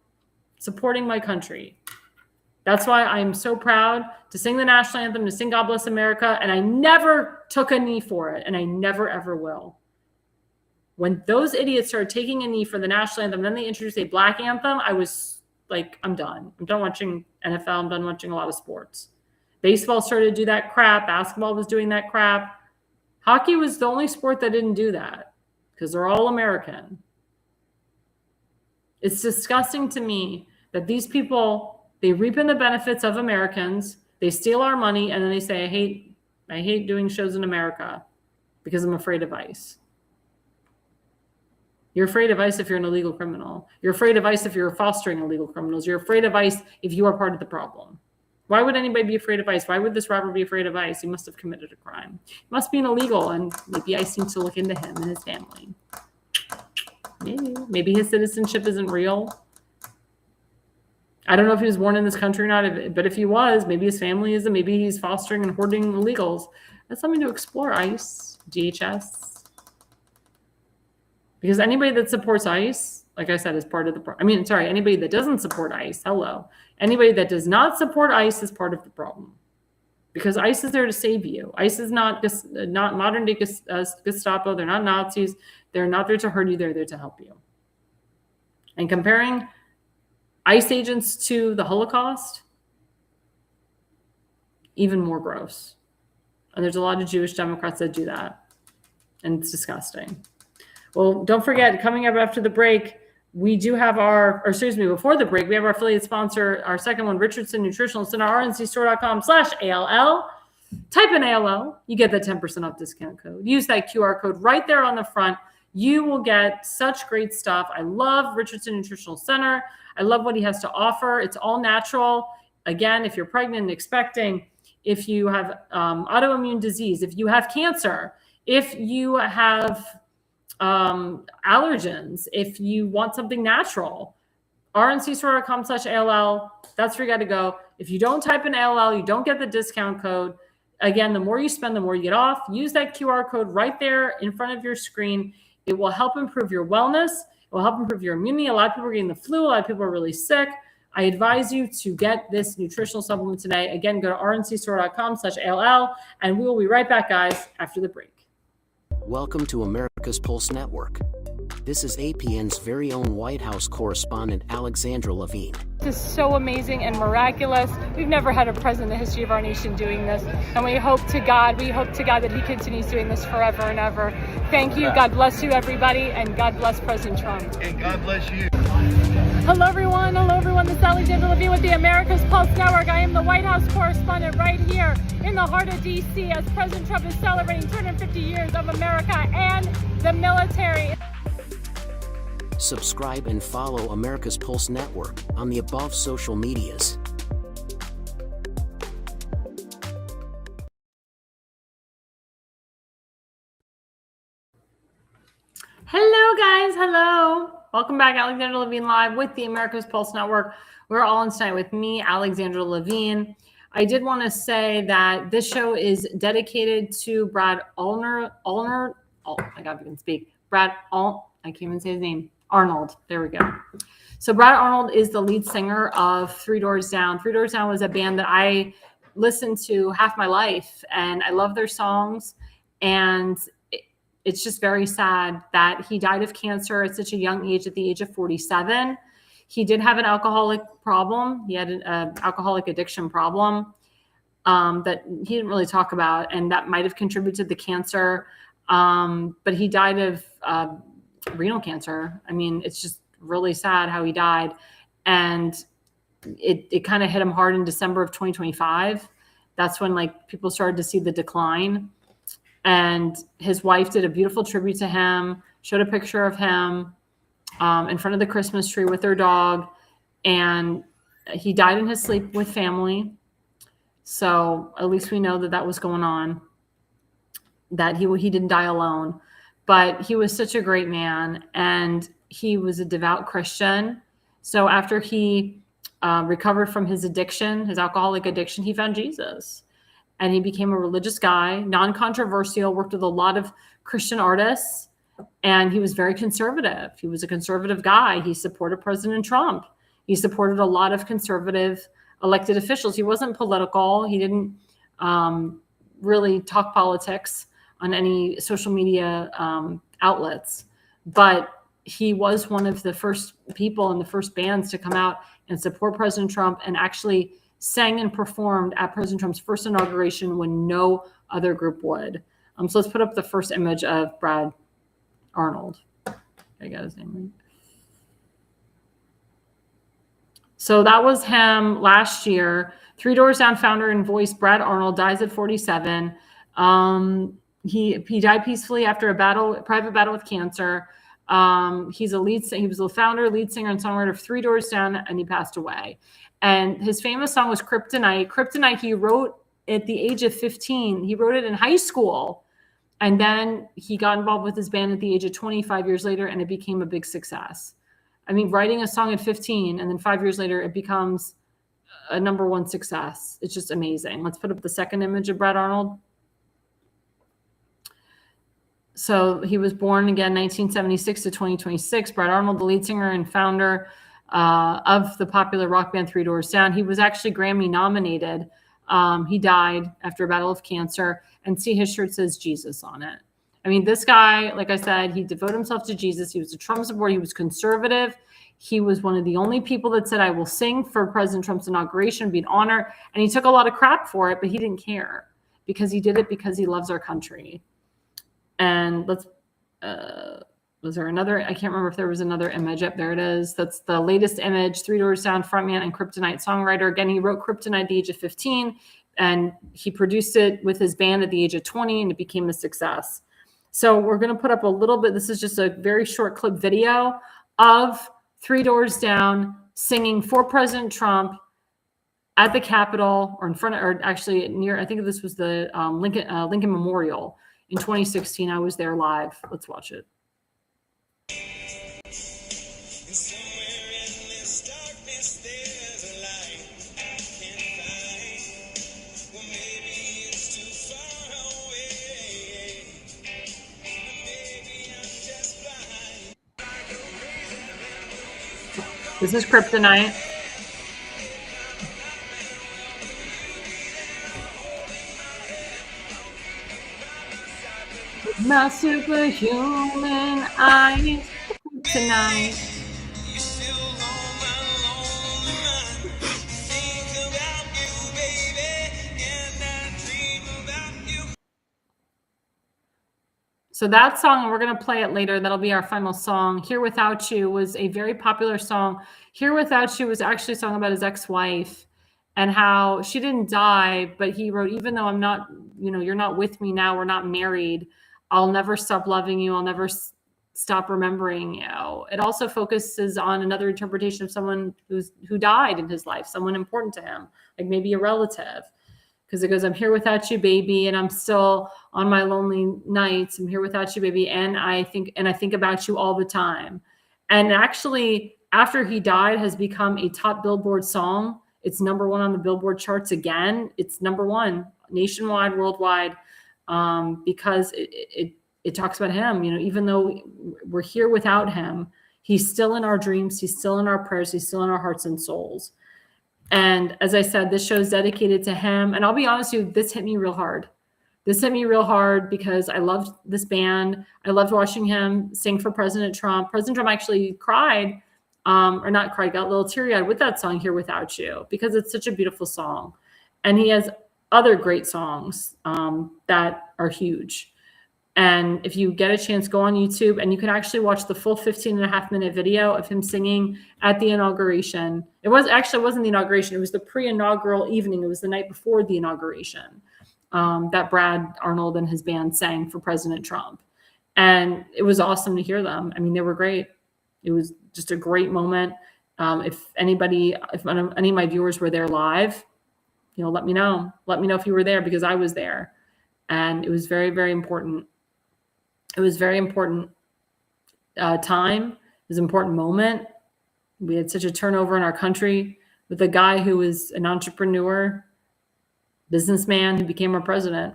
supporting my country. That's why I'm so proud to sing the national anthem, to sing God Bless America, and I never took a knee for it, and I never, ever will. When those idiots started taking a knee for the national anthem, then they introduced a black anthem, I was like, I'm done. I'm done watching NFL. I'm done watching a lot of sports. Baseball started to do that crap. Basketball was doing that crap. Hockey was the only sport that didn't do that because they're all American. It's disgusting to me that these people, they reap in the benefits of Americans. They steal our money, and then they say, I hate doing shows in America because I'm afraid of ICE. You're afraid of ICE if you're an illegal criminal. You're afraid of ICE if you're fostering illegal criminals. You're afraid of ICE if you are part of the problem. Why would anybody be afraid of ICE? Why would this robber be afraid of ICE? He must have committed a crime. He must be an illegal, and maybe ICE needs to look into him and his family. Maybe his citizenship isn't real. I don't know if he was born in this country or not, but if he was, maybe his family isn't. Maybe he's fostering and hoarding illegals. That's something to explore, ICE, DHS. Because anybody that supports ICE, like I said, is part of the problem. Anybody that doesn't support ICE, hello. Anybody that does not support ICE is part of the problem. Because ICE is there to save you. ICE is not modern day Gestapo. They're not Nazis. They're not there to hurt you. They're there to help you. And comparing ICE agents to the Holocaust, even more gross. And there's a lot of Jewish Democrats that do that. And it's disgusting. Well, don't forget, coming up after the break, we do have before the break, we have our affiliate sponsor, our second one, Richardson Nutritional Center, rncstore.com/ALL. Type in ALL, you get that 10% off discount code. Use that QR code right there on the front. You will get such great stuff. I love Richardson Nutritional Center. I love what he has to offer. It's all natural. Again, if you're pregnant and expecting, if you have autoimmune disease, if you have cancer, if you have allergens, if you want something natural, rncstore.com/ALL, that's where you got to go. If you don't type in ALL, you don't get the discount code. Again, the more you spend, the more you get off. Use that QR code right there in front of your screen. It will help improve your wellness. It will help improve your immunity. A lot of people are getting the flu. A lot of people are really sick. I advise you to get this nutritional supplement today. Again, go to rncstore.com/ALL, and we will be right back, guys, after the break. Welcome to America's Pulse Network. This is APN's very own White House correspondent, Alexandra Levine. This is so amazing and miraculous. We've never had a president in the history of our nation doing this. And we hope to God that he continues doing this forever and ever. Thank you. God bless you, everybody. And God bless President Trump. And God bless you. Hello, everyone. This is Alexandra Levine with the America's Pulse Network. I am the White House correspondent right here in the heart of D.C. as President Trump is celebrating 250 years of America and the military. Subscribe and follow America's Pulse Network on the above social medias. Hello, guys. Hello. Welcome back. Alexandra Levine live with the America's Pulse Network. We're all in tonight with me, Alexandra Levine. I did want to say that this show is dedicated to Brad Arnold. I can't even say his name. Arnold. There we go. So Brad Arnold is the lead singer of Three Doors Down. Three Doors Down was a band that I listened to half my life, and I love their songs. And it's just very sad that he died of cancer at such a young age, at the age of 47. He did have an alcoholic problem. He had an alcoholic addiction problem that he didn't really talk about, and that might have contributed to the cancer. But he died of renal cancer. I mean, it's just really sad how he died. And it kind of hit him hard in December of 2025. That's when people started to see the decline. And his wife did a beautiful tribute to him, showed a picture of him in front of the Christmas tree with their dog. And he died in his sleep with family. So at least we know that was going on, that he didn't die alone. But he was such a great man, and he was a devout Christian. So after he recovered from his addiction, his alcoholic addiction, he found Jesus. And he became a religious guy, non-controversial, worked with a lot of Christian artists, and he was very conservative. He was a conservative guy. He supported President Trump. He supported a lot of conservative elected officials. He wasn't political. He didn't really talk politics on any social media outlets, but he was one of the first people and the first bands to come out and support President Trump, and actually sang and performed at President Trump's first inauguration when no other group would. So let's put up the first image of Brad Arnold. I got his name right. So that was him last year. Three Doors Down founder and voice Brad Arnold dies at 47. He died peacefully after a private battle with cancer. He was the founder, lead singer, and songwriter of Three Doors Down, and he passed away. And his famous song was Kryptonite. Kryptonite, he wrote at the age of 15. He wrote it in high school. And then he got involved with his band at the age of 25 years later, and it became a big success. I mean, writing a song at 15, and then 5 years later, it becomes a #1 success. It's just amazing. Let's put up the second image of Brad Arnold. So he was born again 1976 to 2026. Brad Arnold, the lead singer and founder of the popular rock band Three Doors Down. He was actually Grammy nominated. He died after a battle of cancer. And see, his shirt says Jesus on it. I mean, this guy, like I said, he devoted himself to Jesus. He was a Trump supporter. He was conservative. He was one of the only people that said, I will sing for President Trump's inauguration, it'd be an honor. And he took a lot of crap for it, but he didn't care because he did it because he loves our country. And let's, was there another? I can't remember if there was another image. Yep, there it is. That's the latest image. Three Doors Down frontman and Kryptonite songwriter. Again, he wrote Kryptonite at the age of 15, and he produced it with his band at the age of 20, and it became a success. So we're going to put up a little bit. This is just a very short clip video of Three Doors Down singing for President Trump at the Capitol, or in front of, or actually near, I think this was the Lincoln Memorial in 2016. I was there live. Let's watch it. This is Kryptonite. My superhuman eyes, Kryptonite. So that song, we're going to play it later. That'll be our final song. Here Without You was a very popular song. Here Without You was actually a song about his ex-wife and how she didn't die, but he wrote, even though I'm not, you're not with me now, we're not married, I'll never stop loving you. I'll never stop remembering you. It also focuses on another interpretation of someone who died in his life, someone important to him, like maybe a relative. Because it goes, I'm here without you, baby, and I'm still on my lonely nights. I'm here without you, baby, and I think about you all the time. And actually, after he died, has become a top Billboard song. It's number one on the Billboard charts again. It's number one nationwide, worldwide, because it talks about him. Even though we're here without him, he's still in our dreams. He's still in our prayers. He's still in our hearts and souls. And as I said, this show is dedicated to him. And I'll be honest with you, this hit me real hard. This hit me real hard because I loved this band. I loved watching him sing for President Trump. President Trump actually cried, or not cried, got a little teary-eyed with that song, Here Without You, because it's such a beautiful song. And he has other great songs that are huge. And if you get a chance, go on YouTube and you can actually watch the full 15.5-minute video of him singing at the inauguration. It wasn't the inauguration. It was the pre-inaugural evening. It was the night before the inauguration that Brad Arnold and his band sang for President Trump. And it was awesome to hear them. I mean, they were great. It was just a great moment. If any of my viewers were there live, let me know. Let me know if you were there, because I was there. And it was very, very important. It was very important time. It was an important moment. We had such a turnover in our country with a guy who was an entrepreneur, businessman who became our president.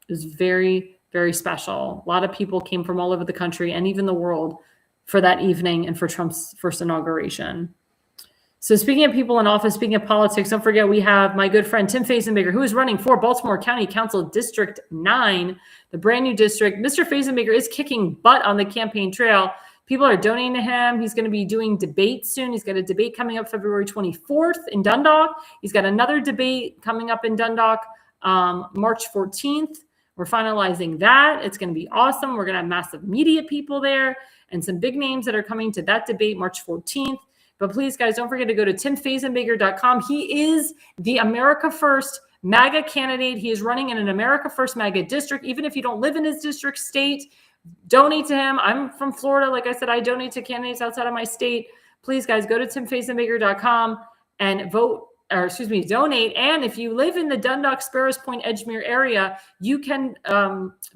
It was very, very special. A lot of people came from all over the country and even the world for that evening and for Trump's first inauguration. So speaking of people in office, speaking of politics, don't forget we have my good friend Tim Fazenbaker, who is running for Baltimore County Council District 9, the brand new district. Mr. Fazenbaker is kicking butt on the campaign trail. People are donating to him. He's going to be doing debates soon. He's got a debate coming up February 24th in Dundalk. He's got another debate coming up in Dundalk March 14th. We're finalizing that. It's going to be awesome. We're going to have massive media people there and some big names that are coming to that debate March 14th. But please, guys, don't forget to go to timfazenbaker.com. He is the America First MAGA candidate. He is running in an America First MAGA district. Even if you don't live in his district state, donate to him. I'm from Florida. Like I said, I donate to candidates outside of my state. Please, guys, go to timfazenbaker.com and donate. And if you live in the Dundalk, Sparrows Point, Edgemere area, you can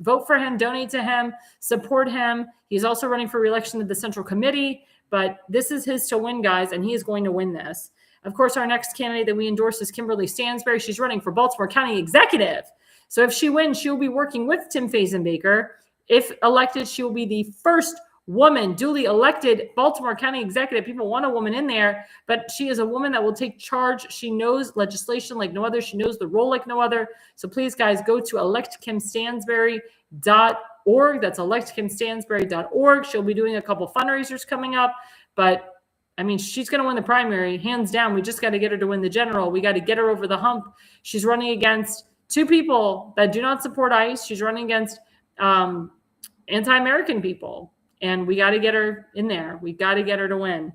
vote for him, donate to him, support him. He's also running for re-election to the Central Committee. But this is his to win, guys, and he is going to win this. Of course, our next candidate that we endorse is Kimberly Stansberry. She's running for Baltimore County Executive. So if she wins, she'll be working with Tim Fazenbaker If elected, she will be the first woman duly elected Baltimore County executive. People want a woman in there, but she is a woman that will take charge. She knows legislation like no other. She knows the role like no other. So please, guys, go to electkimstansberry.org. That's electkimstansberry.org. She'll be doing a couple fundraisers coming up, but I mean, she's going to win the primary, hands down. We just got to get her to win the general. We got to get her over the hump. She's running against two people that do not support ICE. She's running against anti-American people. And we got to get her in there. We got to get her to win.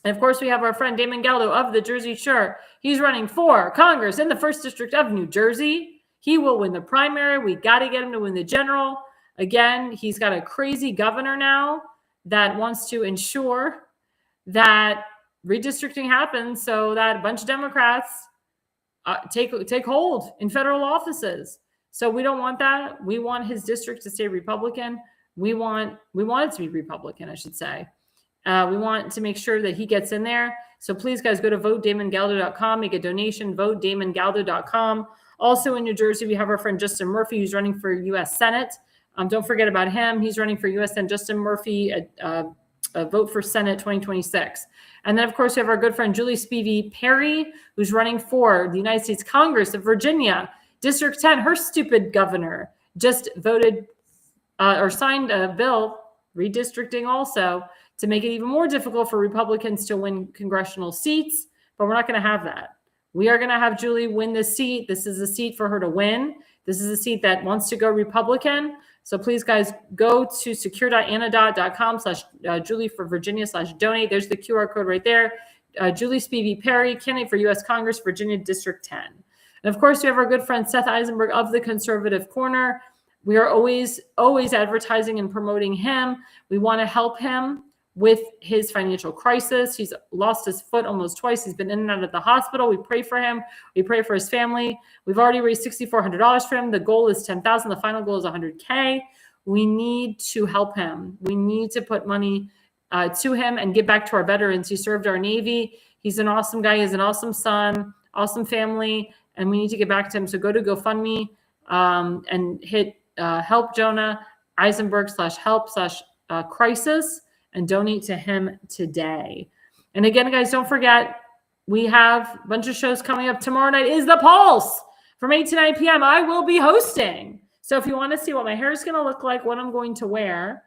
And of course, we have our friend Damon Galdo of the Jersey Shore. He's running for Congress in the 1st District of New Jersey. He will win the primary. We got to get him to win the general. Again, he's got a crazy governor now that wants to ensure that redistricting happens so that a bunch of Democrats take hold in federal offices. So we don't want that. We want his district to stay Republican. We want it to be Republican, I should say. We want to make sure that he gets in there. So please, guys, go to votedamongaldo.com, make a donation, votedamongaldo.com. Also in New Jersey, we have our friend Justin Murphy, who's running for U.S. Senate. Don't forget about him. He's running for U.S. Senate. Justin Murphy, vote for Senate 2026. And then, of course, we have our good friend Julie Spivey Perry, who's running for the United States Congress of Virginia, District 10. Her stupid governor just voted or signed a bill redistricting also to make it even more difficult for Republicans to win congressional seats. But we're not going to have that. We are going to have Julie win this seat. This is a seat for her to win. This is a seat that wants to go Republican. So please, guys, go to secure.anadot.com/Julie for Virginia/donate. There's the QR code right there. Julie Spivey Perry, candidate for U.S. Congress, Virginia District 10. And of course, we have our good friend Seth Eisenberg of the Conservative Corner. We are always advertising and promoting him. We want to help him with his financial crisis. He's lost his foot almost twice. He's been in and out of the hospital. We pray for him. We pray for his family. We've already raised $6,400 for him. The goal is $10,000. The final goal is $100K. We need to help him. We need to put money to him and give back to our veterans. He served our Navy. He's an awesome guy. He's an awesome son, awesome family, and we need to get back to him. So go to GoFundMe and hit help Jonah Eisenberg /help/crisis and donate to him today. And again, guys, don't forget, we have a bunch of shows coming up. Tomorrow night is The Pulse from 8 to 9 p.m. I will be hosting. So if you want to see what my hair is going to look like, what I'm going to wear,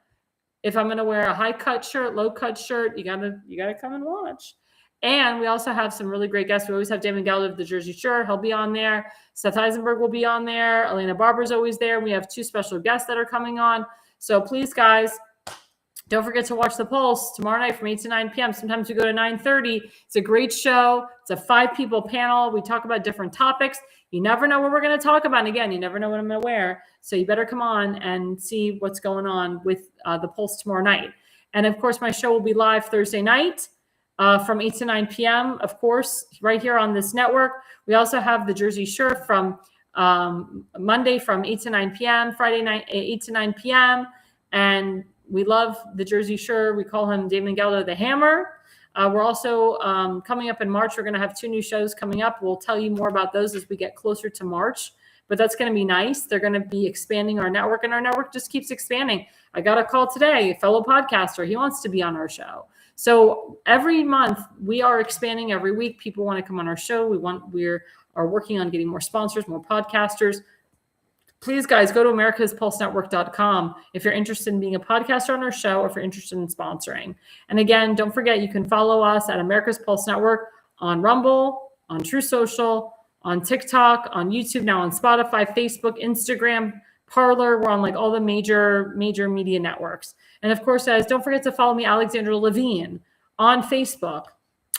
if I'm going to wear a high cut shirt, low cut shirt, you gotta come and watch. And we also have some really great guests. We always have Damon Galdo of the Jersey Shore. He'll be on there. Seth Eisenberg will be on there. Elena Barber's always there. We have 2 special guests that are coming on. So please, guys, don't forget to watch The Pulse tomorrow night from 8 to 9 p.m. Sometimes we go to 9:30. It's a great show. It's a 5-people panel. We talk about different topics. You never know what we're going to talk about. And again, you never know what I'm going to wear. So you better come on and see what's going on with The Pulse tomorrow night. And, of course, my show will be live Thursday night from 8 to 9 p.m., of course, right here on this network. We also have the Jersey Shore from Monday from 8 to 9 p.m., Friday night 8 to 9 p.m., and we love the Jersey Shore. We call him Damon Galdo the Hammer. We're also coming up in March. We're going to have 2 new shows coming up. We'll tell you more about those as we get closer to March. But that's going to be nice. They're going to be expanding our network, and our network just keeps expanding. I got a call today, a fellow podcaster. He wants to be on our show. So every month we are expanding. Every week people want to come on our show. We are working on getting more sponsors, more podcasters. Please, guys, go to americaspulsenetwork.com if you're interested in being a podcaster on our show or if you're interested in sponsoring. And again, don't forget, you can follow us at America's Pulse Network on Rumble, on True Social, on TikTok, on YouTube, now on Spotify, Facebook, Instagram, Parler. We're on like all the major media networks. And of course, guys, don't forget to follow me, Alexandra Levine, on Facebook,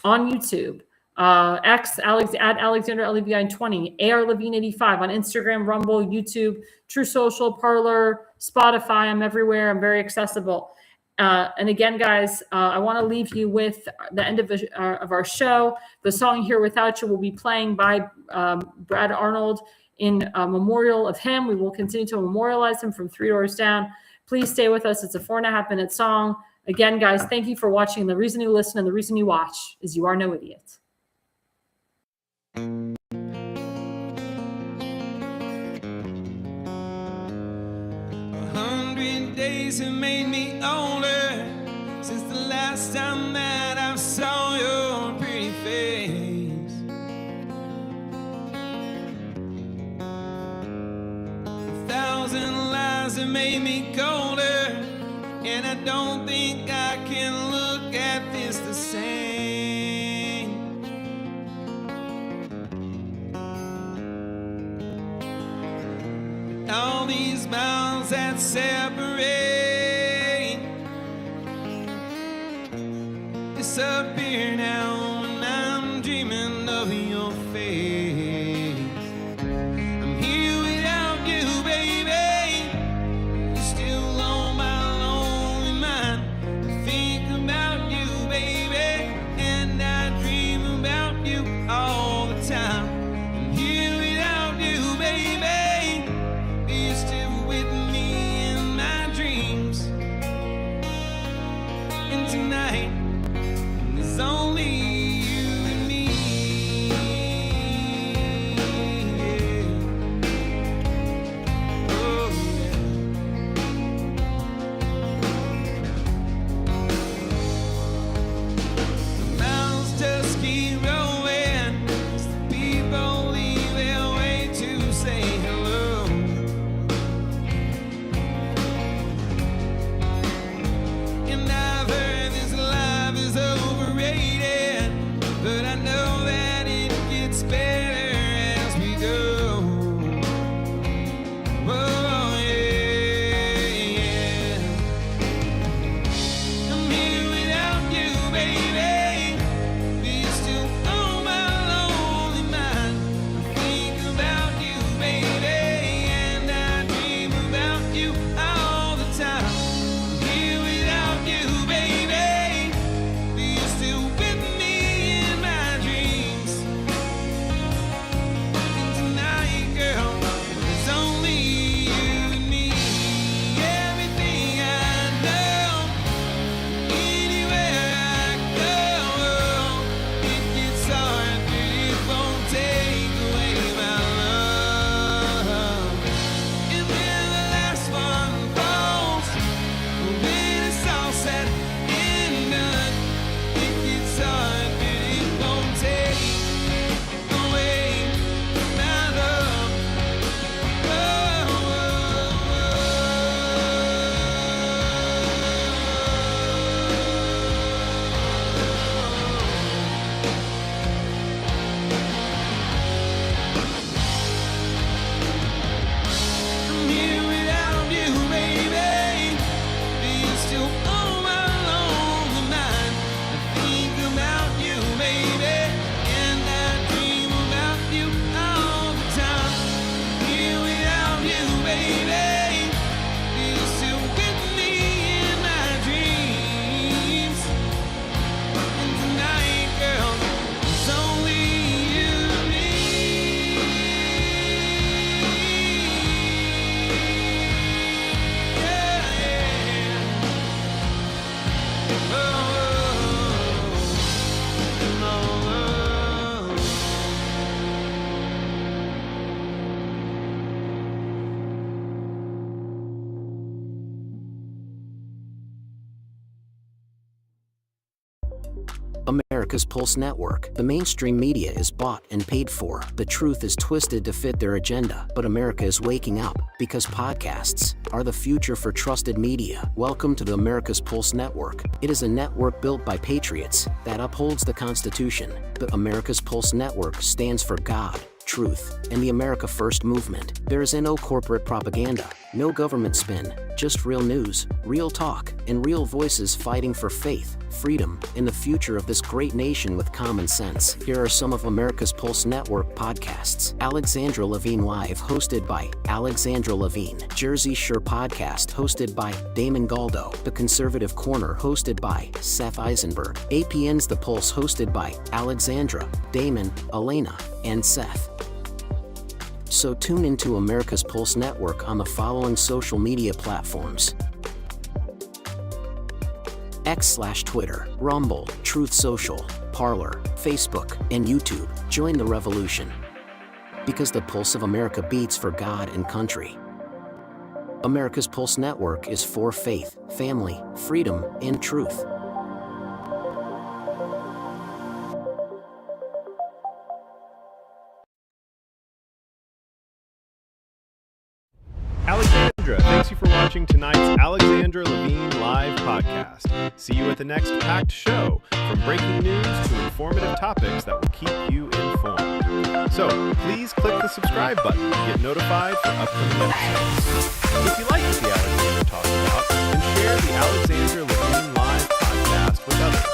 on YouTube, X, at Alexandra Levine 20, A.R. Levine 85 on Instagram, Rumble, YouTube, True Social, Parler, Spotify. I'm everywhere. I'm very accessible. And again, guys, I want to leave you with the end of our show. The song Here Without You will be playing by Brad Arnold in memorial of him. We will continue to memorialize him from 3 Doors Down. Please stay with us. It's a 4.5-minute song. Again, guys, thank you for watching. The reason you listen and the reason you watch is you are no idiot. 100 100 days have made me older since the last time that I saw your pretty face. 1,000 lies have made me colder, and I don't think I can look at this the same. All these miles that separate disappear now when I'm dreaming of your face. I'm here without you, baby. You're still on my lonely mind. I think about you, baby, and I dream about you all the time. I'm here without you, baby. You're still with me in my dreams. And tonight there's only you and me. Yeah. Oh, yeah. The miles just keep rolling as the people leave their way to say hello. And I've heard this life is overrated, but I know that it gets better as we go. Oh, yeah, yeah. I'm here without you, baby. You're still on my lonely mind. I think about you, baby, and I dream about you all the time. I'm here without you, baby. You're still with me in my dreams. And tonight, girl, it's only you and me. Everything I know, anywhere I go, it gets hard, but it won't take away my love. And when the last one falls, when it's all said and done, it gets hard, but it won't take away my love. Oh, I'm here without you, baby. You're still on my lonely mind. I think about you, baby, and I dream about you all the time. Here without you, baby. You're still with me in my dreams. And tonight, girl, it's only you and me. Yeah, yeah. Oh, oh, oh. America's Pulse Network. The mainstream media is bought and paid for. The truth is twisted to fit their agenda. But America is waking up because podcasts are the future for trusted media. Welcome to the America's Pulse Network. It is a network built by patriots that upholds the Constitution. The America's Pulse Network stands for God, truth, and the America First movement. There is no corporate propaganda, no government spin, just real news, real talk, and real voices fighting for faith, freedom, and the future of this great nation with common sense. Here are some of America's Pulse Network podcasts. Alexandra Levine Live, hosted by Alexandra Levine. Jersey Shore Podcast, hosted by Damon Galdo. The Conservative Corner, hosted by Seth Eisenberg. APN's The Pulse, hosted by Alexandra, Damon, Elena, and Seth. So tune into America's Pulse Network on the following social media platforms: X/Twitter, Rumble, Truth Social, Parler, Facebook, and YouTube. Join the revolution, because the pulse of America beats for God and country. America's Pulse Network is for faith, family, freedom, and truth. Alexandra, thanks you for watching tonight's Alexandra Levine live podcast. See you at the next packed show, from breaking news to informative topics that will keep you informed. So please click the subscribe button to get notified for upcoming episodes. If you like what the Alexandra talks about, then share the Alexandra Levine live podcast with others.